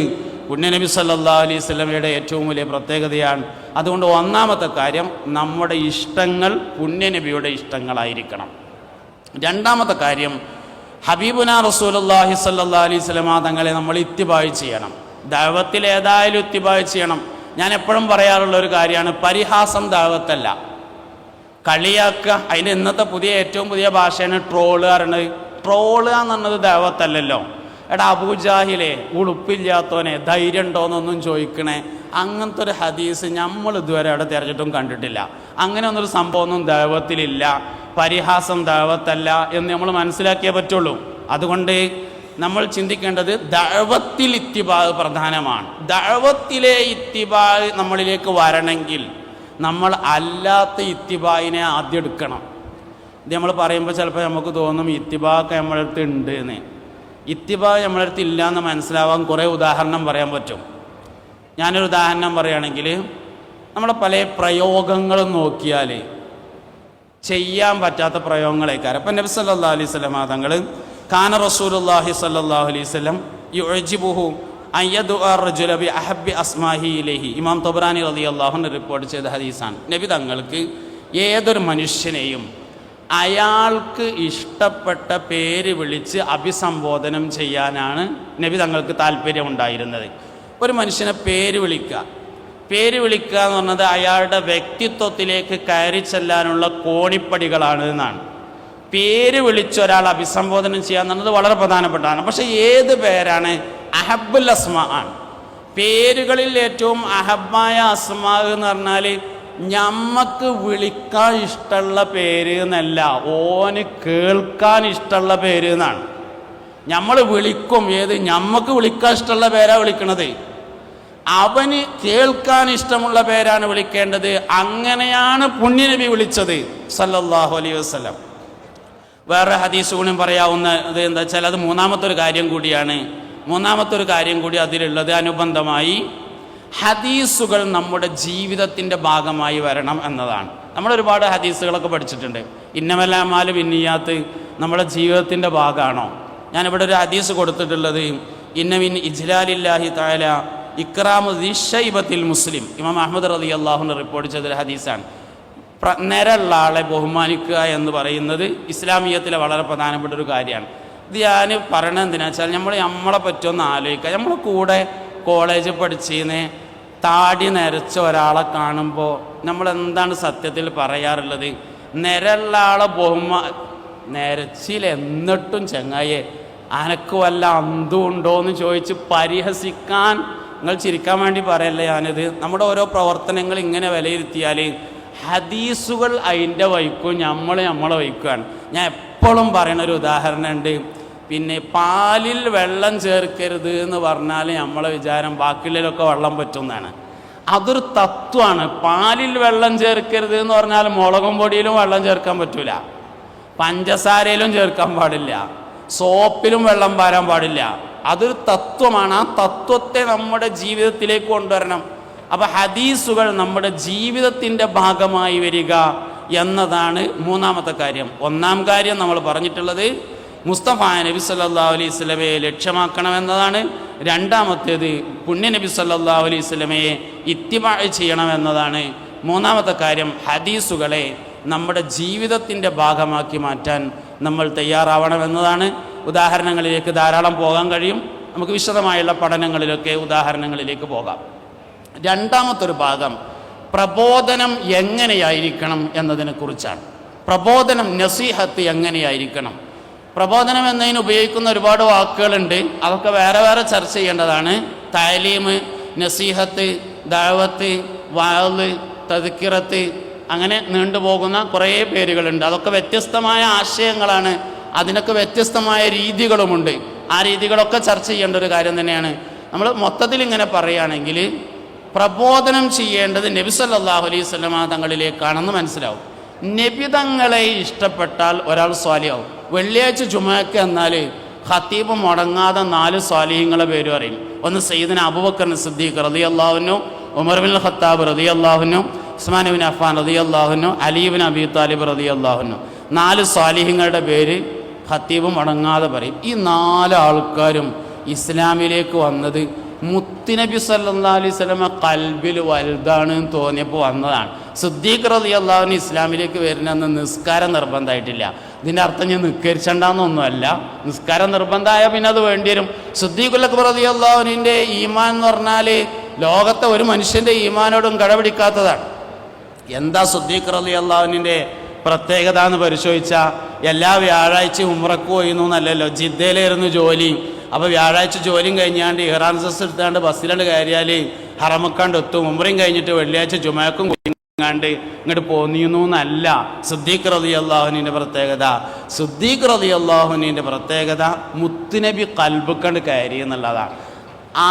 പുണ്യനബി സല്ലല്ലാഹു അലൈഹി വസല്ലമയുടെ ഏറ്റവും വലിയ പ്രത്യേകതയാണ്. അതുകൊണ്ട് ഒന്നാമത്തെ കാര്യം, നമ്മുടെ ഇഷ്ടങ്ങൾ പുണ്യനബിയുടെ ഇഷ്ടങ്ങളായിരിക്കണം. രണ്ടാമത്തെ കാര്യം, ഹബീബുനാ റസൂലുള്ളാഹി സ്വല്ലല്ലാഹു അലൈഹി വസല്ലമ തങ്ങളെ നമ്മൾ ഇത്തിബാഅ് ചെയ്യണം. ദഅവത്തിൽ ഏതായാലും ഇത്തിബാഅ് ചെയ്യണം. ഞാൻ എപ്പോഴും പറയാറുള്ള ഒരു കാര്യമാണ്, പരിഹാസം ദഅവത്തല്ല, കളിയാക്കുക. അതിൻ്റെ ഇന്നത്തെ ഏറ്റവും പുതിയ ഭാഷയാണ് ട്രോള് പറയുന്നത്. ട്രോളുക എന്ന് പറഞ്ഞത് ദഅവത്തല്ലല്ലോ. എടാ അബൂജാഹിലെ ഉളുപ്പില്ലാത്തവനെ ധൈര്യം ഉണ്ടോയെന്നൊന്നും ചോദിക്കണേ, അങ്ങനത്തെ ഒരു ഹദീസ് നമ്മൾ ഇതുവരെ അവിടെ തിരഞ്ഞിട്ടും കണ്ടിട്ടില്ല. അങ്ങനെ ഒന്നൊരു സംഭവമൊന്നും ദഅവത്തിലില്ല. പരിഹാസം ദഅവത്തല്ല എന്ന് നമ്മൾ മനസ്സിലാക്കിയേ പറ്റുള്ളൂ. അതുകൊണ്ട് നമ്മൾ ചിന്തിക്കേണ്ടത് ദഅവത്തിൽ ഇത്തിബാ പ്രധാനമാണ്. ദഅവത്തിലെ ഇത്തിബാ നമ്മളിലേക്ക് വരണമെങ്കിൽ നമ്മൾ അല്ലാത്ത ഇത്തിബായിനെ ആദ്യം എടുക്കണം. ഇത് നമ്മൾ പറയുമ്പോൾ ചിലപ്പോൾ നമുക്ക് തോന്നും ഇത്തിബാക്ക് നമ്മളടുത്ത് ഉണ്ട് എന്ന്. ഇത്തിബാ നമ്മളടുത്ത് ഇല്ല എന്ന് മനസ്സിലാവാൻ കുറേ ഉദാഹരണം പറയാൻ പറ്റും. ഞാനൊരു ഉദാഹരണം പറയുകയാണെങ്കിൽ, നമ്മളെ പല പ്രയോഗങ്ങളും നോക്കിയാൽ ചെയ്യാൻ പറ്റാത്ത പ്രയോഗങ്ങളേക്കാരം. അപ്പം നബി സല്ലല്ലാഹു അലൈഹി വസല്ലം തങ്ങൾ കാന റസൂലുള്ളാഹി സല്ലല്ലാഹു അലൈഹി വസല്ലം യുഅ്ജിബുഹു അൻ യദ്ഉഅ റജുല ബി അഹബ്ബി അസ്മാഹി ഇലൈഹി. ഇമാം തബ്റാനി റളിയല്ലാഹു അൻഹു റിപ്പോർട്ട് ചെയ്ത ഹദീസാണ്. നബി തങ്ങൾക്ക് ഏതൊരു മനുഷ്യനെയും അയാൾക്ക് ഇഷ്ടപ്പെട്ട പേര് വിളിച്ച് അഭിസംബോധനം ചെയ്യാനാണ് നബി തങ്ങൾക്ക് താല്പര്യമുണ്ടായിരുന്നത്. ഒരു മനുഷ്യനെ പേര് വിളിക്കുക എന്ന് പറഞ്ഞത് അയാളുടെ വ്യക്തിത്വത്തിലേക്ക് കയറി ചെല്ലാനുള്ള കോണിപ്പടികളാണ് എന്നാണ്. പേര് വിളിച്ചൊരാൾ അഭിസംബോധന ചെയ്യുക എന്നുള്ളത് വളരെ പ്രധാനപ്പെട്ടതാണ്. പക്ഷെ ഏത് പേരാണ്? അഹബ്ബുൽ അസ്മാ ആണ്. പേരുകളിൽ ഏറ്റവും അഹബ്ബായ അസ്മാ എന്ന് പറഞ്ഞാൽ ഞമ്മക്ക് വിളിക്കാൻ ഇഷ്ടമുള്ള പേര് എന്നല്ല, ഓന് കേൾക്കാൻ ഇഷ്ടമുള്ള പേര് എന്നാണ്. നമ്മൾ വിളിക്കും ഏത്? ഞമ്മക്ക് വിളിക്കാൻ ഇഷ്ടമുള്ള പേരാ വിളിക്കണത്, അവന് കേൾക്കാൻ ഇഷ്ടമുള്ള പേരാണ് വിളിക്കേണ്ടത്. അങ്ങനെയാണ് പുണ്യനബി വിളിച്ചത് സല്ലല്ലാഹു അലൈഹി വസല്ലം. വേറെ ഹദീസുകളും പറയാവുന്നത് എന്താ വെച്ചാൽ അത് മൂന്നാമത്തെ ഒരു കാര്യം കൂടി അതിലുള്ളത് അനുബന്ധമായി ഹദീസുകൾ നമ്മുടെ ജീവിതത്തിൻ്റെ ഭാഗമായി വരണം എന്നതാണ്. നമ്മളൊരുപാട് ഹദീസുകളൊക്കെ പഠിച്ചിട്ടുണ്ട്. ഇന്നമൽ അഅ്മാലു ബിന്നിയാത്ത് നമ്മുടെ ജീവിതത്തിൻ്റെ ഭാഗമാണോ? ഞാനിവിടെ ഒരു ഹദീസ് കൊടുത്തിട്ടുള്ളത് ഇന്ന മിൻ ഇജ്ലാലില്ലാഹി തആല ഇക്റാമു ദിശൈബത്തിൽ മുസ്ലിം. ഇമാം അഹ്മദ് റളിയല്ലാഹു അൻഹു റിപ്പോർട്ട് ചെയ്തൊരു ഹദീസാണ്. നേരെയുള്ള ആളെ ബഹുമാനിക്കുക എന്ന് പറയുന്നത് ഇസ്ലാമിയത്തിലെ വളരെ പ്രധാനപ്പെട്ട ഒരു കാര്യമാണ്. ഇത് ഞാൻ പറയണത് എന്തിനാ വെച്ചാൽ നമ്മളെ പറ്റുമെന്ന് ആലോചിക്കുക. നമ്മളെ കൂടെ കോളേജിൽ പഠിച്ചിരുന്നേ താടി നരച്ച ഒരാളെ കാണുമ്പോൾ നമ്മൾ എന്താണ് സത്യത്തിൽ പറയാറുള്ളത്? നിരയുള്ള ആളെ നരച്ചിൽ എന്നിട്ടും ചങ്ങായെ അനക്ക് വല്ല അന്തുണ്ടോ എന്ന് ചോദിച്ച് പരിഹസിക്കാൻ, നിങ്ങൾ ചിരിക്കാൻ വേണ്ടി പറയല്ലേ ഞാനിത്. നമ്മുടെ ഓരോ പ്രവർത്തനങ്ങൾ ഇങ്ങനെ വിലയിരുത്തിയാൽ ഹദീസുകൾ അതിൻ്റെ വഹിക്കും, നമ്മളെ വഹിക്കുകയാണ്. ഞാൻ എപ്പോഴും പറയുന്നൊരു ഉദാഹരണമുണ്ട്. പിന്നെ പാലിൽ വെള്ളം ചേർക്കരുത് എന്ന് പറഞ്ഞാൽ നമ്മളെ വിചാരം ബാക്കിയുള്ളതിലൊക്കെ വെള്ളം പറ്റുന്നതാണ്. അതൊരു തത്വമാണ്. പാലിൽ വെള്ളം ചേർക്കരുത് എന്ന് പറഞ്ഞാൽ മുളകും പൊടിയിലും വെള്ളം ചേർക്കാൻ പറ്റൂല, പഞ്ചസാരയിലും ചേർക്കാൻ പാടില്ല, സോപ്പിലും വെള്ളം പാരാൻ പാടില്ല. അതൊരു തത്വമാണ്. ആ തത്വത്തെ നമ്മുടെ ജീവിതത്തിലേക്ക് കൊണ്ടുവരണം. അപ്പം ഹദീസുകൾ നമ്മുടെ ജീവിതത്തിൻ്റെ ഭാഗമായി വരിക എന്നതാണ് മൂന്നാമത്തെ കാര്യം. ഒന്നാം കാര്യം നമ്മൾ പറഞ്ഞിട്ടുള്ളത് മുസ്തഫ നബി സല്ലല്ലാഹു അലൈഹി വസല്ലമയെ ലക്ഷ്യമാക്കണമെന്നതാണ്. രണ്ടാമത്തേത് പുണ്യ നബി സല്ലല്ലാഹു അലൈഹി വസല്ലമയെ ഇത്തിബാ ചെയ്യണമെന്നതാണ്. മൂന്നാമത്തെ കാര്യം ഹദീസുകളെ നമ്മുടെ ജീവിതത്തിൻ്റെ ഭാഗമാക്കി മാറ്റാൻ നമ്മൾ തയ്യാറാവണമെന്നതാണ്. ഉദാഹരണങ്ങളിലേക്ക് ധാരാളം പോകാൻ കഴിയും. നമുക്ക് വിശദമായുള്ള പഠനങ്ങളിലൊക്കെ ഉദാഹരണങ്ങളിലേക്ക് പോകാം. രണ്ടാമത്തൊരു ഭാഗം പ്രബോധനം എങ്ങനെയായിരിക്കണം എന്നതിനെക്കുറിച്ചാണ്. പ്രബോധനം, നസീഹത്ത് എങ്ങനെയായിരിക്കണം? പ്രബോധനം എന്നതിന് ഉപയോഗിക്കുന്ന ഒരുപാട് വാക്കുകളുണ്ട്. അതൊക്കെ വേറെ വേറെ ചർച്ച ചെയ്യേണ്ടതാണ്. തഅലീമ്, നസീഹത്ത്, ദഅവത്ത്, വഅദ്, തദ്കിറത്ത്, അങ്ങനെ നീണ്ടുപോകുന്ന കുറേ പേരുകളുണ്ട്. അതൊക്കെ വ്യത്യസ്തമായ ആശയങ്ങളാണ്. അതിനൊക്കെ വ്യത്യസ്തമായ രീതികളുമുണ്ട്. ആ രീതികളൊക്കെ ചർച്ച ചെയ്യേണ്ട ഒരു കാര്യം തന്നെയാണ്. നമ്മൾ മൊത്തത്തിൽ ഇങ്ങനെ പറയുകയാണെങ്കിൽ പ്രബോധനം ചെയ്യേണ്ടത് നബി സല്ലല്ലാഹു അലൈഹി വസല്ലമ തങ്ങളിലേക്കാണെന്ന് മനസ്സിലാവും. നബി തങ്ങളെ ഇഷ്ടപ്പെട്ടാൽ ഒരാൾ സ്വാലിഹാവും. വെള്ളിയാഴ്ച ജുമുഅക്ക് എന്നാൽ ഖത്തീബ് മുടങ്ങാതെ 4 സ്വാലിഹീങ്ങളെ പേര് പറയും. ഒന്ന് സയ്യിദുന അബൂബക്കർ സിദ്ദീഖ് റളിയല്ലാഹു അൻഹു, ഉമർ ബിൻ ഖത്താബ് റളിയല്ലാഹു അൻഹു, ഉസ്മാൻ ബിൻ അഫ്ഫാൻ റളിയല്ലാഹു അൻഹു, അലി ബിൻ അബീ താലിബ് റളിയല്ലാഹു അൻഹു. 4 സ്വാലിഹീങ്ങളുടെ പേര് ഖത്തീബ് മുടങ്ങാതെ പറയും. ഈ 4 ആൾക്കാരും ഇസ്ലാമിലേക്ക് വന്നത് മുത്തുനബി സല്ലല്ലാഹു അലൈഹി വസല്ലമ ഖൽബിൽ വലുതാണ് എന്ന് തോന്നിയപ്പോൾ വന്നതാണ്. സിദ്ദീഖ് റളിയല്ലാഹു അൻഹു ഇസ്ലാമിലേക്ക് വരുന്നന്ന് നിസ്കാരം നിർബന്ധമായിട്ടില്ല. ഇതിൻ്റെ അർത്ഥം ഞാൻ നിസ്കരിച്ചണ്ടെന്നൊന്നുമല്ല. നിസ്കാരം നിർബന്ധമായ പിന്നെ അത് വേണ്ടി വരും. സിദ്ദീഖുൽ അക്ബർ റളിയല്ലാഹു അൻഹുവിൻ്റെ ഈമാൻ എന്ന് പറഞ്ഞാൽ ലോകത്തെ ഒരു മനുഷ്യൻ്റെ ഈമാനോടും കടപിടിക്കാത്തതാണ്. എന്താ സിദ്ദീഖ് റളിയല്ലാഹു അൻഹുവിൻ്റെ പ്രത്യേകത എന്ന് പരിശോധിച്ചാൽ എല്ലാ വ്യാഴാഴ്ചയും ഉംറക്ക് പോയിരുന്നു എന്നല്ലല്ലോ, ജിദ്ദയിലായിരുന്നു ജോലി. അപ്പോൾ വ്യാഴാഴ്ച ജോലിയും കഴിഞ്ഞാണ്ട് ഇഹ്റാം ഡ്രസ് എടുത്താണ്ട് ബസ്സിലാണ്ട് കയറിയാൽ ഹറമക്കാണ്ട് എത്തും. ഉംറയും കഴിഞ്ഞിട്ട് വെള്ളിയാഴ്ച ജുമഅക്കും കണ്ട് ഇങ്ങോട്ട് പോന്നിരുന്നു എന്നല്ല സിദ്ദീഖ് റളിയല്ലാഹുവിൻ്റെ പ്രത്യേകത. സിദ്ദീഖ് റളിയല്ലാഹുവിൻ്റെ പ്രത്യേകത മുത്തുനബി കൽബുക്കണ്ട് കയറി എന്നുള്ളതാണ്.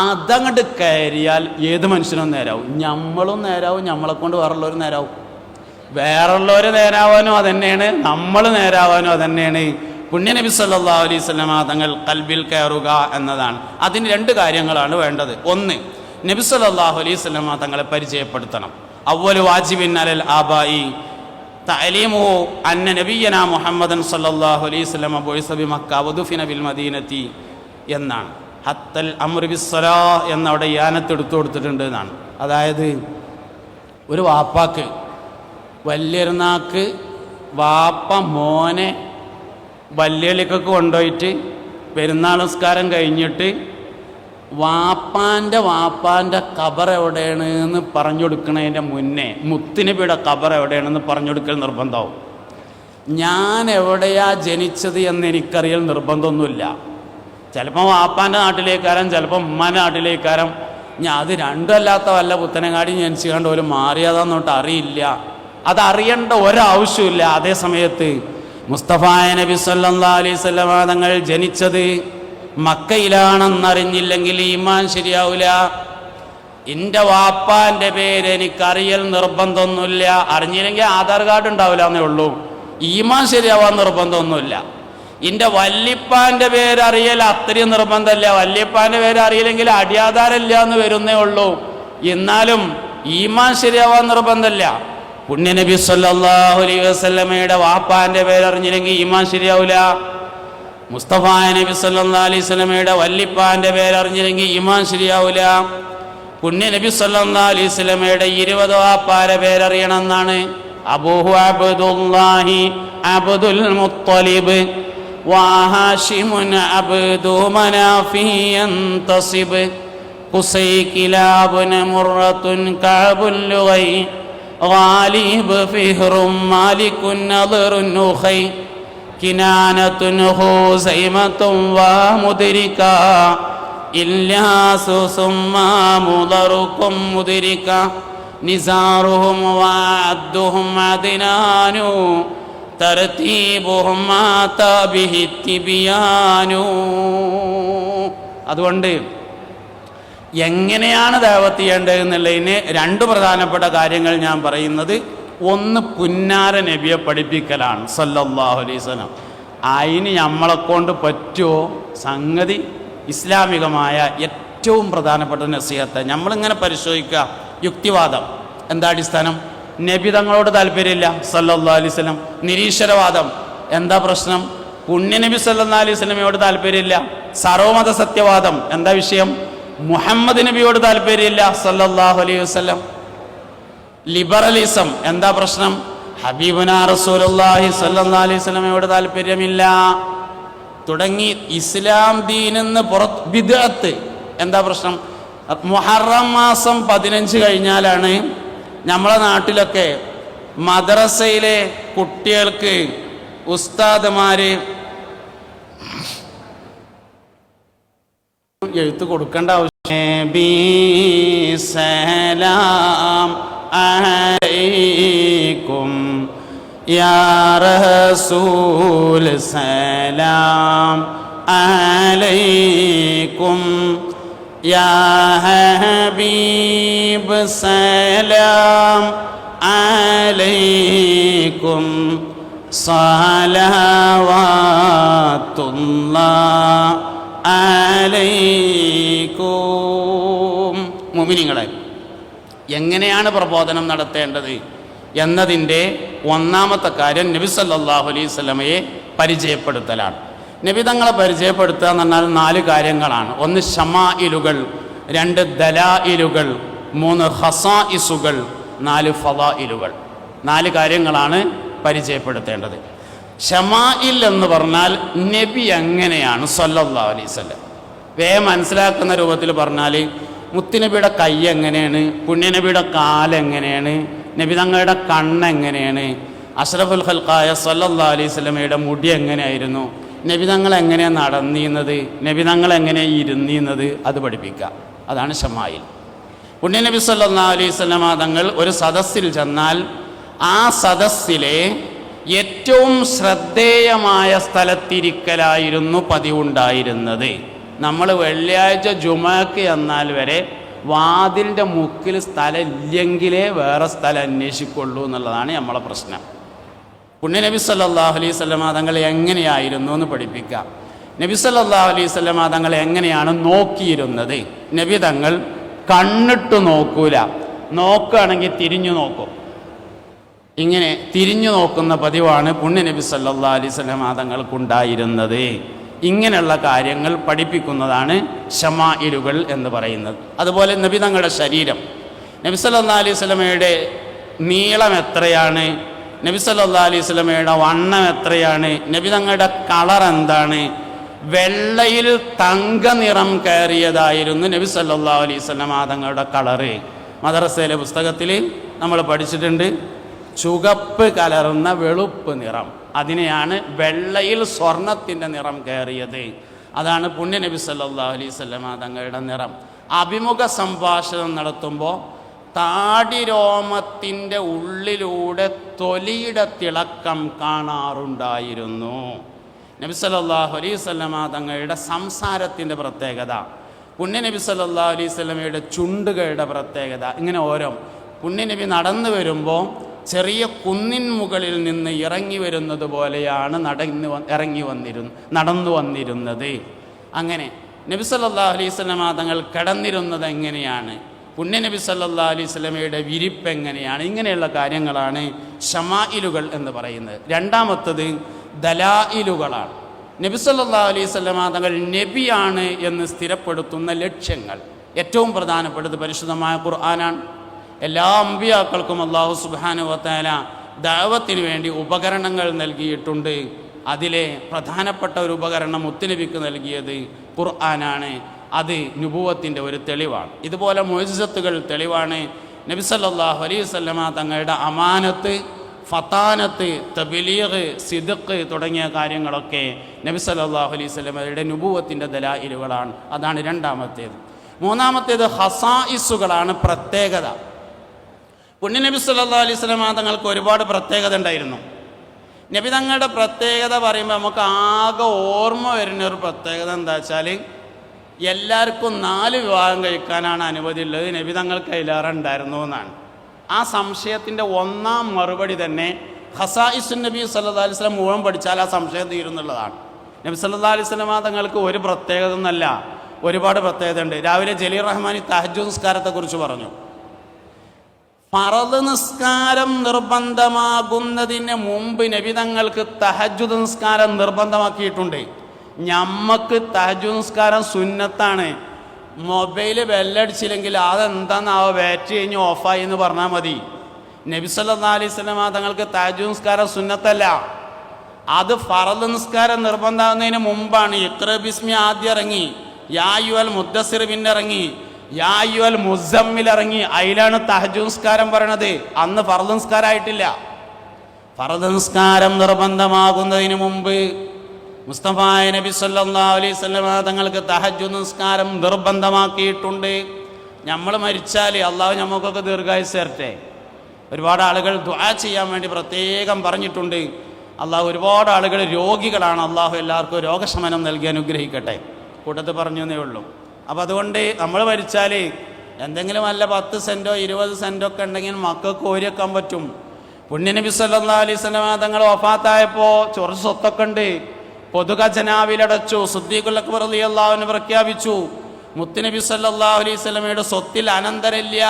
അതങ്ങോട്ട് കയറിയാൽ ഏത് മനുഷ്യനും നേരാവും. നമ്മളും നേരാവും, നമ്മളെ കൊണ്ട് വേറുള്ളവരും നേരാവും. വേറുള്ളവർ നേരാവാനും അതന്നെയാണ്, നമ്മൾ നേരാവാനും അതന്നെയാണ്. പുണ്യനബി സല്ലല്ലാഹു അലൈഹി വസല്ലമ തങ്ങൾ കൽബിൽ കയറുക എന്നതാണ്. അതിന് രണ്ട് കാര്യങ്ങളാണ് വേണ്ടത്. ഒന്ന്, നബി സല്ലല്ലാഹു അലൈഹി വസല്ലമ തങ്ങളെ പരിചയപ്പെടുത്തണം. അവ്വലു വാജിബിൻ അലൽ ആബായി തഅലീമുഹു അന്ന നബിയന മുഹമ്മദൻ സല്ലല്ലാഹു അലൈഹി വസല്ലമ ബുഇസ ബിമക്ക വദുഫിന ബിൽ മദീനത്തി എന്നാണ്. ഹത്തൽ അംറു ബിസ്സലാ എന്നവിടെ യാനത്തെടുത്തു കൊടുത്തിട്ടുണ്ട് എന്നാണ്. അതായത് ഒരു വാപ്പാക്ക് വലിയൊരുനാക്ക് വാപ്പ മോനെ വല്യളിക്കൊക്കെ കൊണ്ടുപോയിട്ട് പെരുന്നാൾ നിസ്കാരം കഴിഞ്ഞിട്ട് വാപ്പാൻ്റെ ഖബർ എവിടെയാണ് എന്ന് പറഞ്ഞു കൊടുക്കുന്നതിൻ്റെ മുന്നേ മുത്തുനബിയുടെ ഖബർ എവിടെയാണെന്ന് പറഞ്ഞു കൊടുക്കൽ നിർബന്ധമാവും. ഞാൻ എവിടെയാ ജനിച്ചത് എന്ന് എനിക്കറിയൽ നിർബന്ധമൊന്നുമില്ല. ചിലപ്പോൾ വാപ്പാൻ്റെ നാട്ടിലേക്കാരം, ചിലപ്പോൾ ഉമ്മാൻ്റെ നാട്ടിലേക്കാരം. ഞാൻ അത് രണ്ടുമല്ലാത്ത വല്ല പുത്തനങ്ങാടി ജനിച്ചു കണ്ട് ഒരു മാറിയതാന്നോട്ട് അറിയില്ല. അതറിയേണ്ട ഒരാവശ്യമില്ല. അതേ സമയത്ത് മുസ്തഫായ നബി സല്ലല്ലാഹു അലൈഹി വസല്ലം തങ്ങൾ ജനിച്ചത് മക്കയിലാണെന്നറിഞ്ഞില്ലെങ്കിൽ ഈമാൻ ശരിയാവില്ല. എൻ്റെ വാപ്പാൻ്റെ പേര് എനിക്കറിയൽ നിർബന്ധമൊന്നുമില്ല. അറിഞ്ഞില്ലെങ്കിൽ ആധാർ കാർഡ് ഉണ്ടാവില്ല എന്നേ ഉള്ളൂ. ഈമാൻ ശരിയാവാൻ നിർബന്ധമൊന്നുമില്ല. എൻ്റെ വല്യപ്പാൻ്റെ പേര് അറിയൽ അത്രയും നിർബന്ധമില്ല. വല്യപ്പാൻ്റെ പേര് അറിയില്ലെങ്കിൽ അടിയാധാരമില്ല എന്ന് വരുന്നേ ഉള്ളൂ. എന്നാലും ഈമാൻ ശരിയാവാൻ നിർബന്ധമില്ല. പുണ്യനബി സല്ലല്ലാഹു അലൈഹി വസല്ലമയുടെ വാപ്പാൻ്റെ പേര് അറിഞ്ഞില്ലെങ്കിൽ ഈമാൻ ശരിയാവില്ല. മുസ്തഫായ നബി സല്ലല്ലാഹു അലൈഹി വസല്ലമയുടെ വല്യപ്പാൻ്റെ പേര് അറിഞ്ഞില്ലെങ്കിൽ ഈമാൻ ശരിയാവില്ല. പുണ്യനബി സല്ലല്ലാഹു അലൈഹി വസല്ലമയുടെ 20 വാപ്പാരെ പേരറിയണം എന്നാണ്. അബൂഹു അബ്ദുല്ലാഹി അബ്ദുൽ മുത്തലിബ് വഹാഷിമുൻ അബ്ദു മനാഫി യന്തസിബ് ഖുസൈ കിലാബുൻ മുറത്തുൻ കഅബുൽ ലുഗൈ ഗാലിബ് ഫിഹ്റും മാലികുൻ നദറുൻ നുഖൈ കിനാനത്തുൻ ഹുസൈമത്തുൻ വമുദ്രിക ഇല്യാസു സുമ്മാ മുദറുക്കും മുദ്രിക നിസാറുഹും വഅദ്ദുഹും അദ്നാനു തർതീബുഹും മാതബിഹി തിബിയാനു. അതുകൊണ്ട് എങ്ങനെയാണ് ദഅവത്ത് ചെയ്യേണ്ടത് എന്നുള്ളതിന് രണ്ട് പ്രധാനപ്പെട്ട കാര്യങ്ങൾ ഞാൻ പറയുന്നത്. ഒന്ന്, പുന്നാര നബിയെ പഠിപ്പിക്കലാണ് സല്ലല്ലാഹു അലൈഹി വസല്ലം. അതിന് നമ്മളെക്കൊണ്ട് പറ്റുമോ? സംഗതി ഇസ്ലാമികമായ ഏറ്റവും പ്രധാനപ്പെട്ട നസീഹത്ത് നമ്മളിങ്ങനെ പരിശോധിക്കുക. യുക്തിവാദം എന്താ അടിസ്ഥാനം? നബി തങ്ങളോട് താല്പര്യമില്ല സല്ലല്ലാഹു അലൈഹി വസല്ലം. നിരീശ്വരവാദം എന്താ പ്രശ്നം? പുണ്യനബി സല്ലല്ലാഹു അലൈഹി വസല്ലമയോട് താല്പര്യമില്ല. സർവമത സത്യവാദം എന്താ വിഷയം? മുഹമ്മദ് നബിയോട് താല്പര്യമില്ല സല്ലല്ലാഹു അലൈഹി വസല്ലം. ലിബറലിസം എന്താ പ്രശ്നം? ഹബീബുനാ റസൂലുള്ളാഹി സല്ലല്ലാഹു അലൈഹി വസല്ലമയോട് താല്പര്യമില്ല. തുടങ്ങി ഇസ്ലാം ദീനെന്ന് ബിദ്അത്ത് എന്താ പ്രശ്നം? മുഹറം മാസം 15 കഴിഞ്ഞാലാണ് നമ്മളെ നാട്ടിലൊക്കെ മദ്രസയിലെ കുട്ടികൾക്ക് ഉസ്താദുമാര് എഴുത്ത് കൊടുക്കേണ്ട ആവശ്യം. സലാം അലൈക്കും യാ റസൂൽ സലാം അലൈക്കും യാ ഹബീബ് സലാം അലൈക്കും സലവാത്തുല്ലാഹ് അലൈക്കും. മുഅ്മിനീങ്ങളെ, എങ്ങനെയാണ് പ്രബോധനം നടത്തേണ്ടത് എന്നതിൻ്റെ ഒന്നാമത്തെ കാര്യം നബി സല്ലല്ലാഹു അലൈഹി വസല്ലമയെ പരിചയപ്പെടുത്തലാണ്. നബി തങ്ങളെ പരിചയപ്പെടുത്തുക എന്ന് പറഞ്ഞാൽ 4 കാര്യങ്ങളാണ്. 1 ഷമായിലുകൾ, 2 ദലായിലുകൾ, 3 ഖസായിസുകൾ, 4 ഫളായിലുകൾ. 4 കാര്യങ്ങളാണ് പരിചയപ്പെടുത്തേണ്ടത്. ഷമായിൽ എന്ന് പറഞ്ഞാൽ നബി എങ്ങനെയാണ് സല്ലല്ലാഹു അലൈഹി വസല്ലം. മനസ്സിലാക്കുന്ന രൂപത്തിൽ പറഞ്ഞാൽ മുത്തുനബിയുടെ കൈ എങ്ങനെയാണ്, പുണ്യനബിയുടെ കാലെങ്ങനെയാണ്, നബി തങ്ങളുടെ കണ്ണെങ്ങനെയാണ്, അഷ്റഫുൽ ഖൽഖായ സല്ലല്ലാഹു അലൈഹി വസല്ലമയുടെ മുടി എങ്ങനെയായിരുന്നു, നബി തങ്ങൾ എങ്ങനെയാണ് നടന്നിരുന്നത്, നബി തങ്ങൾ എങ്ങനെയാണ് ഇരുന്നിരുന്നത്, അത് പഠിപ്പിക്കുക. അതാണ് ഷമായിൽ. പുണ്യനബി സല്ലല്ലാഹു അലൈഹി വസല്ലമ തങ്ങൾ ഒരു സദസ്സിൽ ചെന്നാൽ ആ സദസ്സിലെ ഏറ്റവും ശ്രദ്ധേയമായ സ്ഥലത്തിരിക്കലായിരുന്നു പതിവുണ്ടായിരുന്നത്. നമ്മൾ വെള്ളിയാഴ്ച ജുമഅക്ക് എന്നാൽ വരെ വാതിലിൻ്റെ മുക്കിൽ സ്ഥലം ഇല്ലെങ്കിലേ വേറെ സ്ഥലം അന്വേഷിക്കുള്ളൂ എന്നുള്ളതാണ് നമ്മളെ പ്രശ്നം. പുണ്യനബി സല്ലല്ലാഹു അലൈഹി വസല്ലമ തങ്ങൾ എങ്ങനെയായിരുന്നു എന്ന് പഠിപ്പിക്കാം. നബി സല്ലല്ലാഹു അലൈഹി വസല്ലമ തങ്ങൾ എങ്ങനെയാണ് നോക്കിയിരുന്നത്? നബി തങ്ങൾ കണ്ണിട്ട് നോക്കൂല, നോക്കുകയാണെങ്കിൽ തിരിഞ്ഞു നോക്കും. ഇങ്ങനെ തിരിഞ്ഞു നോക്കുന്ന പതിവാണ് പുണ്യനബി സല്ലല്ലാഹു അലൈഹി വസല്ലമ തങ്ങൾക്കുണ്ടായിരുന്നത്. ഇങ്ങനെയുള്ള കാര്യങ്ങൾ പഠിപ്പിക്കുന്നതാണ് ശമാഇലുകൾ എന്ന് പറയുന്നത്. അതുപോലെ നബി തങ്ങളുടെ ശരീരം, നബി സല്ലല്ലാഹു അലൈഹി വസല്ലമയുടെ നീളം എത്രയാണ്, നബി സല്ലല്ലാഹു അലൈഹി വസല്ലമയുടെ വണ്ണം എത്രയാണ്, നബി തങ്ങളുടെ കളർ എന്താണ്, വെള്ളയിൽ തങ്ക നിറം കയറിയതായിരുന്നു നബി സല്ലല്ലാഹു അലൈഹി വസല്ലമ തങ്ങളുടെ കളറ്. മദ്രസയിലെ പുസ്തകത്തിൽ നമ്മൾ പഠിച്ചിട്ടുണ്ട്, ചുവപ്പ് കലർന്ന വെളുപ്പ് നിറം, അതിനെയാണ് വെള്ളയിൽ സ്വർണത്തിൻ്റെ നിറം കയറിയത്. അതാണ് പുണ്യ നബി സല്ലല്ലാഹു അലൈഹി വസല്ലമ തങ്ങളുടെ നിറം. അഭിമുഖ സംഭാഷണം നടത്തുമ്പോൾ താടിരോമത്തിൻ്റെ ഉള്ളിലൂടെ തൊലിയുടെ തിളക്കം കാണാറുണ്ടായിരുന്നു. നബി സല്ലല്ലാഹു അലൈഹി വസല്ലമ തങ്ങളുടെ സംസാരത്തിൻ്റെ പ്രത്യേകത, പുണ്യനബി സല്ലല്ലാഹു അലൈഹി വസല്ലമയുടെ ചുണ്ടുകളുടെ പ്രത്യേകത, ഇങ്ങനെ ഓരോ പുണ്യനബി നടന്നു വരുമ്പോൾ ചെറിയ കുന്നിൻ മുകളിൽ നിന്ന് ഇറങ്ങി വരുന്നത് പോലെയാണ് നടന്നു വന്നിരുന്നത്. അങ്ങനെ നബി സല്ലല്ലാഹു അലൈഹി വസല്ലമ തങ്ങൾ കിടന്നിരുന്നത് എങ്ങനെയാണ്, പുണ്യനബി സല്ലല്ലാഹു അലൈഹി വസല്ലമയുടെ വിരിപ്പ് എങ്ങനെയാണ്, ഇങ്ങനെയുള്ള കാര്യങ്ങളാണ് ശമാഇലുകൾ എന്ന് പറയുന്നത്. രണ്ടാമത്തത് ദലായിലുകളാണ്. നബി സല്ലല്ലാഹു അലൈഹി വസല്ലമ തങ്ങൾ നബിയാണ് എന്ന് സ്ഥിരപ്പെടുത്തുന്ന ലക്ഷ്യങ്ങൾ. ഏറ്റവും പ്രധാനപ്പെട്ടത് പരിശുദ്ധമായ ഖുർആനാണ്. എല്ലാ അമ്പിയാക്കൾക്കും അല്ലാഹു സുബ്ഹാനഹു വ തആല ദഅവത്തിന് വേണ്ടി ഉപകരണങ്ങൾ നൽകിയിട്ടുണ്ട്. അതിലെ പ്രധാനപ്പെട്ട ഒരു ഉപകരണം മുത്തുനബിക്ക് നൽകിയത് ഖുർആനാണ്. അത് നുബുവത്തിൻ്റെ ഒരു തെളിവാണ്. ഇതുപോലെ മുഅ്ജിസത്തുകൾ തെളിവാണ്. നബി സല്ലല്ലാഹു അലൈഹി വസല്ലമ തങ്ങളുടെ അമാനത്ത്, ഫതാനത്ത്, തബ്ലീഗ്, സിദ്ഖ് തുടങ്ങിയ കാര്യങ്ങളൊക്കെ നബി സല്ലല്ലാഹു അലൈഹി വസല്ലമയുടെ നുബുവത്തിൻ്റെ ദലായിലുകളാണ്. അതാണ് രണ്ടാമത്തേത്. മൂന്നാമത്തേത് ഖസായിസുകളാണ്, പ്രത്യേകത. പുണ്യനബി സല്ലല്ലാഹു അലൈഹി വസല്ലമ തങ്ങൾക്ക് ഒരുപാട് പ്രത്യേകത ഉണ്ടായിരുന്നു. നബി തങ്ങളുടെ പ്രത്യേകത പറയുമ്പോൾ നമുക്ക് ആകെ ഓർമ്മ വരുന്ന ഒരു പ്രത്യേകത എന്താ വെച്ചാൽ, എല്ലാവർക്കും 4 വിവാഹം കഴിക്കാനാണ് അനുമതി ഉള്ളത്, നബി തങ്ങൾക്ക് അതിലേറെ ഉണ്ടായിരുന്നു എന്നാണ്. ആ സംശയത്തിൻ്റെ ഒന്നാം മറുപടി തന്നെ ഖസായിസുൻ നബി സല്ലല്ലാഹു അലൈഹി വസല്ലം മുഴുവൻ പഠിച്ചാൽ ആ സംശയം തീരുന്നുള്ളതാണ്. നബി സല്ലല്ലാഹു അലൈഹി വസല്ലമ തങ്ങൾക്ക് ഒരു പ്രത്യേകത ഒന്നല്ല, ഒരുപാട് പ്രത്യേകത ഉണ്ട്. രാവിലെ ജലീൽ റഹ്മാനി തഹജ്ജുദ് നിസ്കാരത്തെക്കുറിച്ച് പറഞ്ഞു. ഫറദ് നിസ്കാരം നിർബന്ധമാകുന്നതിന് മുമ്പ് നബി തങ്ങൾക്ക് തഹജ്ജുദ് നിസ്കാരം നിർബന്ധമാക്കിയിട്ടുണ്ട്. ഞമ്മക്ക് തഹജ്ജുദ് നിസ്കാരം സുന്നത്താണ്. മൊബൈൽ ബെല്ലടിച്ചില്ലെങ്കിൽ അതെന്താന്നാവോ ബാറ്ററി കഴിഞ്ഞ് ഓഫായി എന്ന് പറഞ്ഞാൽ മതി. നബി സല്ലല്ലാഹു അലൈഹി വസല്ലമ തങ്ങൾക്ക് തഹജ്ജുദ് നിസ്കാരം സുന്നത്തല്ല, അത് ഫറദ് നിസ്കാരം നിർബന്ധമാകുന്നതിന് മുമ്പാണ്. ഇഖ്റ ബിസ്മി ആദ്യം ഇറങ്ങി, യാ അയ്യുഹൽ മുദ്ദസ്സിർ പിന്നെ ഇറങ്ങി, യാ അയ്യുഹൽ മുസമ്മിൽ ഇറങ്ങി. അതിലാണ് തഹജ്ജുദ് നിസ്കാരം പറയണത്. അന്ന് ഫർദ് നിസ്കാരമായിട്ടില്ല. ഫർദ് നിസ്കാരം നിർബന്ധമാകുന്നതിന് മുമ്പ് മുസ്തഫായ നബി സല്ലല്ലാഹു അലൈഹി വസല്ലം തങ്ങൾക്ക് തഹജ്ജുദ് നിസ്കാരം നിർബന്ധമാക്കിയിട്ടുണ്ട്. നമ്മൾ മരിച്ചാൽ അള്ളാഹു നമുക്കൊക്കെ ദീർഘായുസ്സ് തരട്ടെ. ഒരുപാട് ആളുകൾ ദുആ ചെയ്യാൻ വേണ്ടി പ്രത്യേകം പറഞ്ഞിട്ടുണ്ട്. അള്ളാഹു ഒരുപാട് ആളുകൾ രോഗികളാണ്. അള്ളാഹു എല്ലാവർക്കും രോഗശമനം നൽകി അനുഗ്രഹിക്കട്ടെ. കൂട്ടത്തിൽ പറഞ്ഞു എന്നേ ഉള്ളൂ. അപ്പം അതുകൊണ്ട് നമ്മൾ മരിച്ചാൽ എന്തെങ്കിലും വല്ല 10 സെൻറ്റോ 20 സെൻറ്റോ ഒക്കെ ഉണ്ടെങ്കിൽ മക്കൾക്ക് ഓരിവെക്കാൻ പറ്റും. പുണ്യനബി സല്ലല്ലാഹു അലൈഹി വസല്ലം തങ്ങൾ വഫാത്തായപ്പോൾ ചെറു സ്വത്തൊക്കെ ഉണ്ട്, പൊതുഖജനാവിലടച്ചു. സിദ്ദീഖുൽ അക്ബർ റളിയല്ലാഹു അൻഹു പ്രഖ്യാപിച്ചു, മുത്തുനബി സല്ലല്ലാഹു അലൈഹി വസല്ലമയുടെ സ്വത്തിൽ അനന്തരമില്ല.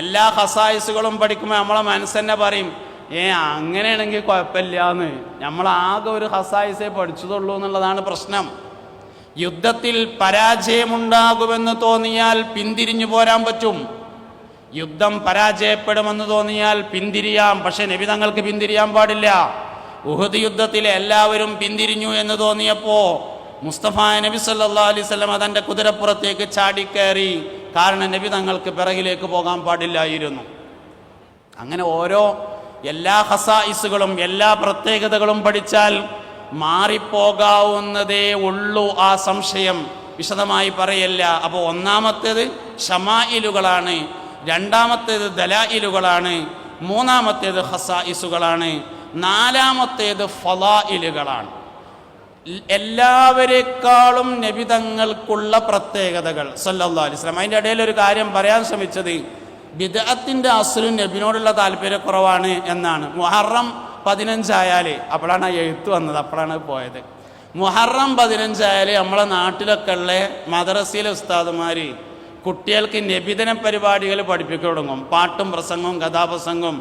എല്ലാ ഖസായിസുകളും പഠിക്കുമ്പോൾ നമ്മളെ മനസ്സെന്നെ പറയും, അങ്ങനെയാണെങ്കിൽ കുഴപ്പമില്ല എന്ന്. നമ്മളാകെ ഒരു ഖസായിസേ പഠിച്ചതുള്ളൂ എന്നുള്ളതാണ് പ്രശ്നം. യുദ്ധത്തിൽ പരാജയമുണ്ടാകുമെന്ന് തോന്നിയാൽ പിന്തിരിഞ്ഞു പോരാൻ പറ്റും. യുദ്ധം പരാജയപ്പെടുമെന്ന് തോന്നിയാൽ പിന്തിരിയാം. പക്ഷെ നബി തങ്ങൾക്ക് പിന്തിരിയാൻ പാടില്ല. ഉഹദ് യുദ്ധത്തിൽ എല്ലാവരും പിന്തിരിഞ്ഞു എന്ന് തോന്നിയപ്പോൾ മുസ്തഫ നബി സല്ലല്ലാഹു അലൈഹി വസല്ലം തൻ്റെ കുതിരപ്പുറത്തേക്ക് ചാടിക്കയറി. കാരണം നബി തങ്ങൾക്ക് പിറകിലേക്ക് പോകാൻ പാടില്ലായിരുന്നു. അങ്ങനെ എല്ലാ ഖസായിസുകളും എല്ലാ പ്രത്യേകതകളും പഠിച്ചാൽ മാറിപ്പോകാവുന്നതേ ഉള്ളൂ ആ സംശയം. വിശദമായി പറയല്ല. അപ്പോൾ ഒന്നാമത്തേത് ഷമായിലുകളാണ്, രണ്ടാമത്തേത് ദലായിലുകളാണ്, മൂന്നാമത്തേത് ഖസായിസുകളാണ്, നാലാമത്തേത് ഫളായിലുകളാണ്. എല്ലാവരെക്കാളും നബി തങ്ങൾക്കുള്ള പ്രത്യേകതകൾ സല്ലല്ലാഹു അലൈഹി വസല്ലം. അതിൻ്റെ ഇടയിൽ ഒരു കാര്യം പറയാൻ ശ്രമിച്ചത് ബിദ്അത്തിന്റെ അസ്ലും നബിനോടുള്ള താല്പര്യക്കുറവാണ് എന്നാണ്. മുഹറം 15 ആയാൽ, അപ്പോഴാണ് ആ എഴുത്ത് വന്നത്, അപ്പോഴാണ് പോയത്. മുഹറം 15 ആയാൽ നമ്മളെ നാട്ടിലൊക്കെ ഉള്ള മദ്രസയിലെ ഉസ്താദുമാർ കുട്ടികൾക്ക് നബിദിന പരിപാടികൾ പഠിപ്പിക്കാൻ തുടങ്ങും. പാട്ടും പ്രസംഗവും കഥാപ്രസംഗവും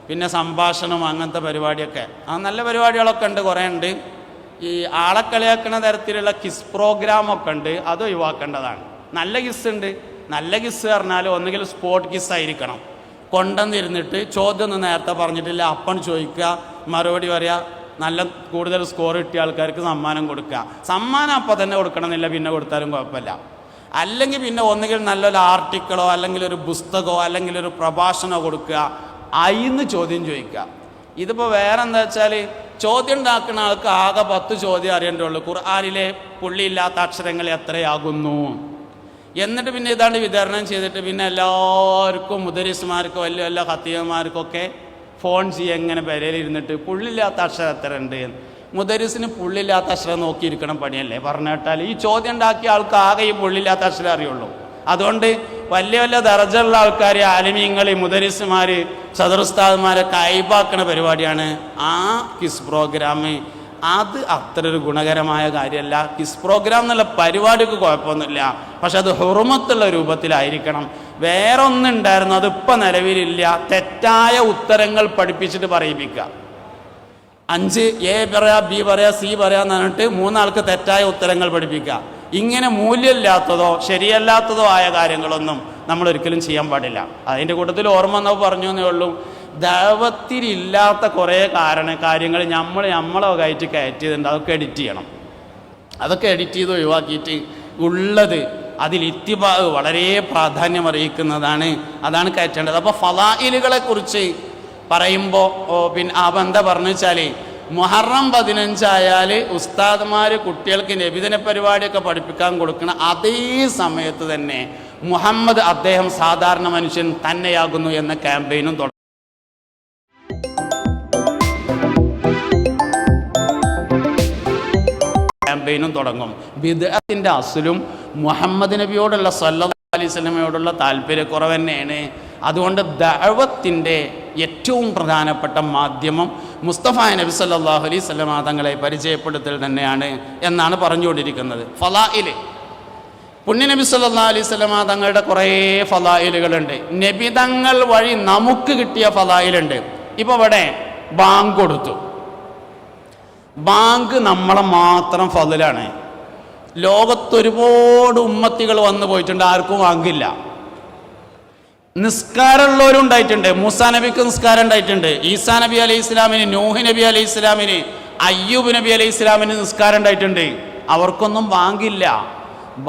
പിന്നെ സംഭാഷണവും അങ്ങനത്തെ പരിപാടിയൊക്കെ. ആ നല്ല പരിപാടികളൊക്കെ ഉണ്ട്, കുറേ ഉണ്ട്. ഈ ആളെ കളിയാക്കുന്ന തരത്തിലുള്ള കിസ് പ്രോഗ്രാമൊക്കെ ഉണ്ട്, അത് ഒഴിവാക്കേണ്ടതാണ്. നല്ല കിസ് ഉണ്ട്. നല്ല കിസ് പറഞ്ഞാൽ ഒന്നുകിൽ സ്പോർട്ട് കിസ് ആയിരിക്കണം. കൊണ്ടുവന്നിരുന്നിട്ട് ചോദ്യം ഒന്നും നേരത്തെ പറഞ്ഞിട്ടില്ല, അപ്പം ചോദിക്കുക, മറുപടി പറയുക, നല്ല കൂടുതൽ സ്കോർ കിട്ടിയ ആൾക്കാർക്ക് സമ്മാനം കൊടുക്കുക. സമ്മാനം അപ്പം തന്നെ കൊടുക്കണമെന്നില്ല, പിന്നെ കൊടുത്താലും കുഴപ്പമില്ല. അല്ലെങ്കിൽ പിന്നെ ഒന്നുകിൽ നല്ലൊരു ആർട്ടിക്കിളോ അല്ലെങ്കിൽ ഒരു പുസ്തകമോ അല്ലെങ്കിൽ ഒരു പ്രഭാഷണമോ കൊടുക്കുക, അതിന്ന് ചോദ്യം ചോദിക്കുക. ഇതിപ്പോൾ വേറെ എന്താ വെച്ചാൽ ചോദ്യം ഉണ്ടാക്കുന്ന ആൾക്ക് ആകെ 10 ചോദ്യം അറിയേണ്ടുള്ളൂ. ഖുർആനിലെ പുള്ളിയില്ലാത്ത അക്ഷരങ്ങൾ എത്രയാകുന്നു, എന്നിട്ട് പിന്നെ ഇതാണ്ട് വിതരണം ചെയ്തിട്ട് പിന്നെ എല്ലാവർക്കും മുദരിസ്മാർക്കും വലിയ വലിയ ഖത്തീബന്മാർക്കൊക്കെ ഫോൺ ചെയ്യുക, എങ്ങനെ പെരയിലിരുന്നിട്ട് പുള്ളില്ലാത്ത അക്ഷരം എത്ര ഉണ്ട്. മുദരിസിന് പുള്ളില്ലാത്ത അക്ഷരം നോക്കിയിരിക്കണം പണിയല്ലേ പറഞ്ഞിട്ടാൽ. ഈ ചോദ്യം ഉണ്ടാക്കിയ ആൾക്ക് ആകെ ഈ പുള്ളില്ലാത്ത അക്ഷരം അറിയുള്ളൂ. അതുകൊണ്ട് വലിയ വലിയ ദർജയുള്ള ആൾക്കാർ, ആലിമീങ്ങൾ, മുദരിസ്മാർ, സദറുസ്താദ്മാരൊക്കെ അയബാക്കണ പരിപാടിയാണ് ആ കിസ് പ്രോഗ്രാം. അത് അത്ര ഒരു ഗുണകരമായ കാര്യമല്ല. കിസ് പ്രോഗ്രാം എന്നുള്ള പരിപാടിക്ക് കുഴപ്പമൊന്നുമില്ല, പക്ഷെ അത് ഹുറുമത്തുള്ള രൂപത്തിലായിരിക്കണം. വേറെ ഒന്നുണ്ടായിരുന്നു, അതിപ്പോൾ നിലവിലില്ല. തെറ്റായ ഉത്തരങ്ങൾ പഠിപ്പിച്ചിട്ട് പറയിപ്പിക്കുക. 5 എ പറയാ, ബി പറയാ, സി പറയാന്ന് പറഞ്ഞിട്ട് 3 ആൾക്ക് തെറ്റായ ഉത്തരങ്ങൾ പഠിപ്പിക്കുക. ഇങ്ങനെ മൂല്യമില്ലാത്തതോ ശരിയല്ലാത്തതോ ആയ കാര്യങ്ങളൊന്നും നമ്മൾ ഒരിക്കലും ചെയ്യാൻ പാടില്ല. അതിൻ്റെ കൂട്ടത്തിൽ ഓർമ്മ എന്നോ പറഞ്ഞു എന്നേ ഉള്ളൂ. ദഅവത്തിലില്ലാത്ത കുറേ കാര്യങ്ങൾ നമ്മളെ വകയായിട്ട് കയറ്റിയതുണ്ട്, അതൊക്കെ എഡിറ്റ് ചെയ്യണം. അതൊക്കെ എഡിറ്റ് ചെയ്ത് ഒഴിവാക്കിയിട്ട് ഉള്ളത് അതിൽ ഇത്തിബാ വളരെ പ്രാധാന്യം അറിയിക്കുന്നതാണ്, അതാണ് കയറ്റേണ്ടത്. അപ്പോൾ ഫളായിലുകളെ കുറിച്ച് പറയുമ്പോൾ പിന്നെ എന്താ പറഞ്ഞു വെച്ചാൽ മുഹറം 15 ആയാൽ ഉസ്താദ്മാർ കുട്ടികൾക്ക് നബിദിന പരിപാടിയൊക്കെ പഠിപ്പിക്കാൻ കൊടുക്കണം. അതേ സമയത്ത് തന്നെ മുഹമ്മദ് അദ്ദേഹം സാധാരണ മനുഷ്യൻ തന്നെയാകുന്നു എന്ന ക്യാമ്പയിനും തുടങ്ങും. ബിദ്അത്തിന്റെ അസ്ലും മുഹമ്മദ് നബിയോടുള്ള സല്ലല്ലാഹു അലൈഹി വസല്ലമയോടുള്ള താല്പര്യക്കുറവ് തന്നെയാണ്. അതുകൊണ്ട് ദഅവത്തിൻ്റെ ഏറ്റവും പ്രധാനപ്പെട്ട മാധ്യമം മുസ്തഫ നബി സല്ലല്ലാഹു അലൈഹി വസല്ലമ തങ്ങളെ പരിചയപ്പെടുത്തൽ തന്നെയാണ് എന്നാണ് പറഞ്ഞുകൊണ്ടിരിക്കുന്നത്. ഫളായിൽ, പുണ്യനബി സല്ലല്ലാഹു അലൈഹി വസല്ലമ തങ്ങളുടെ കുറേ ഫളായിലുകളുണ്ട്. നബി തങ്ങൾ വഴി നമുക്ക് കിട്ടിയ ഫളായിലുണ്ട്. ഇപ്പോൾ ഇവിടെ ബാങ്ക് കൊടുത്തു. ബാങ്ക് നമ്മളെ മാത്രം ഫളലാണ്. ലോകത്തൊരുപാട് ഉമ്മത്തികൾ വന്നു പോയിട്ടുണ്ട്, ആർക്കും ബാങ്കില്ല. നിസ്കാരമുള്ളവരും ഉണ്ടായിട്ടുണ്ട്. മൂസാ നബിക്ക് നിസ്കാരം ഉണ്ടായിട്ടുണ്ട്. ഈസാ നബി അലൈഹി ഇസ്ലാമിന്, നൂഹ് നബി അലൈഹി ഇസ്ലാമിന്, അയ്യൂബ് നബി അലൈഹി ഇസ്ലാമിന് നിസ്കാരം ഉണ്ടായിട്ടുണ്ട്. അവർക്കൊന്നും ബാങ്കില്ല.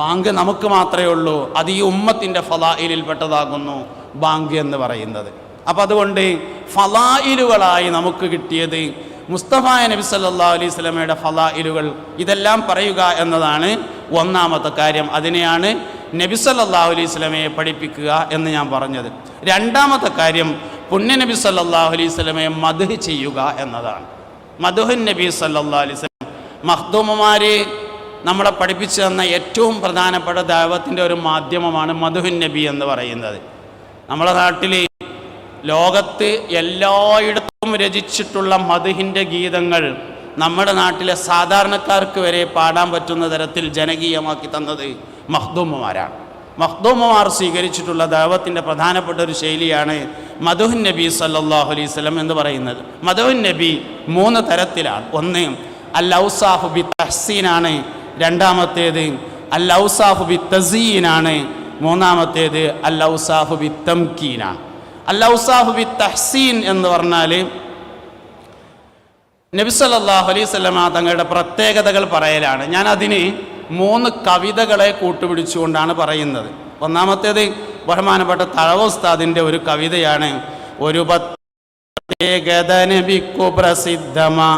ബാങ്ക് നമുക്ക് മാത്രമേ ഉള്ളൂ. അത് ഈ ഉമ്മത്തിൻ്റെ ഫളായിലിൽപ്പെട്ടതാകുന്നു ബാങ്ക് എന്ന് പറയുന്നത്. അപ്പം അതുകൊണ്ട് ഫളായിലുകളായി നമുക്ക് കിട്ടിയത് മുസ്തഫ നബി സല്ലല്ലാഹു അലൈഹി വസല്ലമയുടെ ഫളായിലുകൾ. ഇതെല്ലാം പറയുക എന്നതാണ് ഒന്നാമത്തെ കാര്യം. അതിനെയാണ് നബി സല്ലല്ലാഹു അലൈഹി വസല്ലമയെ പഠിപ്പിക്കുക എന്ന് ഞാൻ പറഞ്ഞത്. രണ്ടാമത്തെ കാര്യം പുണ്യ നബി സല്ലല്ലാഹു അലൈഹി വസല്ലമയെ മദ്ഹ് ചെയ്യുക എന്നതാണ്. മദ്ഹുൻ നബി സല്ലല്ലാഹു അലൈഹി വസല്ലം. മഖ്ദൂമമാർ നമ്മളെ പഠിപ്പിച്ചു തന്ന ഏറ്റവും പ്രധാനപ്പെട്ട ദഅവത്തിൻ്റെ ഒരു മാധ്യമമാണ് മദ്ഹുൻ നബി എന്ന് പറയുന്നത്. നമ്മുടെ നാട്ടിൽ ലോകത്ത് എല്ലായിടത്തും രചിച്ചിട്ടുള്ള മദ്ഹിൻ്റെ ഗീതങ്ങൾ നമ്മുടെ നാട്ടിലെ സാധാരണക്കാർക്ക് വരെ പാടാൻ പറ്റുന്ന തരത്തിൽ ജനകീയമാക്കി തന്നത് മഖ്ദൂമമാരാണ്. മഖ്ദൂമമാർ സ്വീകരിച്ചിട്ടുള്ള ദഅവത്തിൻ്റെ പ്രധാനപ്പെട്ട ഒരു ശൈലിയാണ് മദ്ഹുൻ നബി സല്ലല്ലാഹു അലൈഹി വസല്ലം എന്ന് പറയുന്നത്. മദ്ഹുൻ നബി 3 തരത്തിലാണ്. ഒന്ന് അൽ ഔസാഫ് ബി തഹ്സീനാണ്, രണ്ടാമത്തേത് അൽ ഔസാഫ് ബി തസീനാണ്, മൂന്നാമത്തേത് അൽ ഔസാഫ് ബി തംകീനാണ്. അൽ ഔസാഫ് ബി തഹ്സീൻ എന്ന് പറഞ്ഞാൽ നബി സല്ലല്ലാഹു അലൈഹി വസല്ലം തങ്ങളുടെ പ്രത്യേകതകൾ പറയലാണ്. ഞാൻ അതിന് 3 കവിതകളെ കൂട്ടുപിടിച്ചുകൊണ്ടാണ് പറയുന്നത്. ഒന്നാമത്തേത് ബഹുമാനപ്പെട്ട തഴവ ഉസ്താദിൻ്റെ ഒരു കവിതയാണ്. ഒരു പ്രത്യേകത നബിക്കു പ്രസിദ്ധമാ,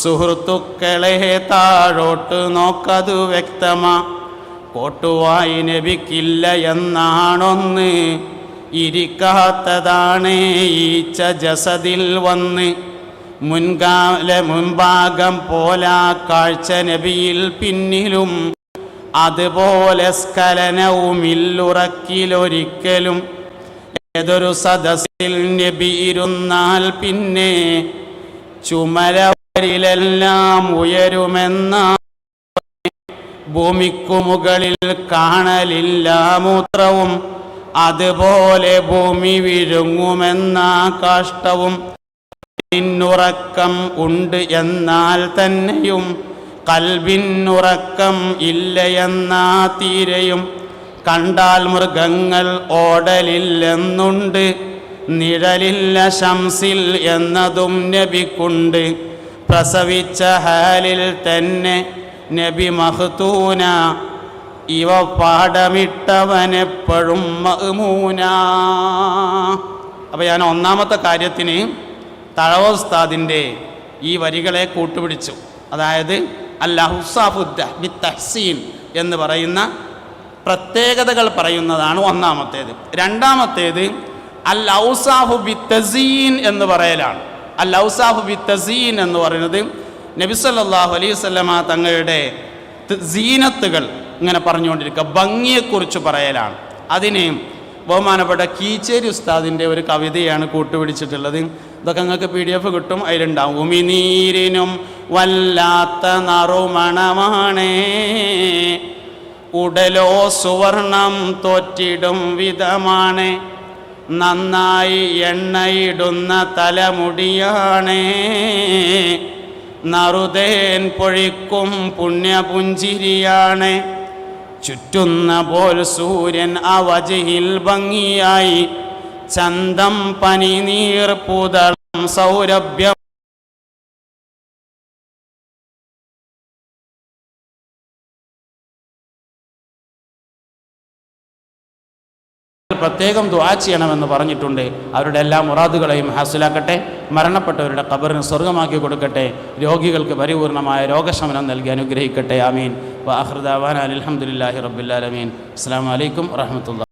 സുഹൃത്തുക്കളെ താഴോട്ട് നോക്കതു വ്യക്തമാ, കോട്ടുവായി നബിക്കില്ല എന്നാണൊന്ന്, ഇരിക്കാത്തതാണ് ഈച്ച ജസദിൽ വന്ന്. മുൻഭാഗം പോലാ കാഴ്ച നബിയിൽ പിന്നിലും, അതുപോലെ സ്ഖലനവുമില്ലുറക്കിലൊരിക്കലും. ഏതൊരു സദസ്സിൽ നബി ഇരുന്നാൽ പിന്നെ ചുമരവരിലെല്ലാം ഉയരുമെന്ന, ഭൂമിക്കു മുകളിൽ കാണലില്ല മൂത്രവും, അതുപോലെ ഭൂമി വിഴുങ്ങുമെന്ന കാഷ്ടവും. ഉറക്കം ഉണ്ട് എന്നാൽ തന്നെയും കൽബിനുറക്കം ഇല്ല എന്നാ തീരെയും. കണ്ടാൽ മൃഗങ്ങൾ ഓടലില്ലെന്നുണ്ട്, നിഴലില്ല ശംസിൽ എന്നതും നബിക്കുണ്ട്. പ്രസവിച്ച ഹാലിൽ തന്നെ നബി മഹ്തൂന, ഇവ പാഠമിട്ടവനെപ്പോഴും മഅ്മൂന. അപ്പോൾ ഞാൻ ഒന്നാമത്തെ കാര്യത്തിന് തഴവ ഉസ്താദിൻ്റെ ഈ വരികളെ കൂട്ടുപിടിച്ചു. അതായത് അൽ-ഔസാഫു ബിത്തഹ്സീൻ എന്ന് പറയുന്ന പ്രത്യേകതകൾ പറയുന്നതാണ് ഒന്നാമത്തേത്. രണ്ടാമത്തേത് അൽ-ഔസാഫു ബിത്തസീൻ എന്ന് പറയലാണ്. അൽ-ഔസാഫു ബിത്തസീൻ എന്ന് പറയുന്നത് നബി സല്ലല്ലാഹു അലൈഹി വസല്ലമ തങ്ങളുടെ സീനത്തുകൾ ഇങ്ങനെ പറഞ്ഞുകൊണ്ടിരിക്കുക, ഭംഗിയെക്കുറിച്ച് പറയലാണ്. അതിന് ബഹുമാനപ്പെട്ട കീച്ചേരി ഉസ്താദിൻ്റെ ഒരു കവിതയാണ് കൂട്ടുപിടിച്ചിട്ടുള്ളത്. ഇതൊക്കെ നിങ്ങൾക്ക് PDF കിട്ടും, അതിലുണ്ടാവും. ഉമിനീരിനും വല്ലാത്ത നറുമണമാണേ, ഉടലോ സുവർണം തോറ്റിടും വിധമാണ്, നന്നായി എണ്ണയിടുന്ന തലമുടിയാണേ, നറുതേൻ പൊഴിക്കും പുണ്യപുഞ്ചിരിയാണ്, ചുറ്റുന്ന പോൽ സൂര്യൻ അവജിഹിൽ ഭംഗിയായി, ചന്തം പനിനീർ പൂതളം സൗരഭ്യം. പ്രത്യേകം ദുആ ചെയ്യണമെന്ന് പറഞ്ഞിട്ടുണ്ട്. അവരുടെ എല്ലാ മുറാദുകളെയും ഹാസിലാക്കട്ടെ, മരണപ്പെട്ടവരുടെ ഖബറിന് സ്വർഗമാക്കി കൊടുക്കട്ടെ, രോഗികൾക്ക് പരിപൂർണമായ രോഗശമനം നൽകി അനുഗ്രഹിക്കട്ടെ. ആമീൻ. വആഖിറു ദഅവാനാ അൽഹംദുലില്ലാഹി റബ്ബിൽ ആലമീൻ. അസ്സലാമു അലൈക്കും വറഹ്മത്തുള്ളാഹി.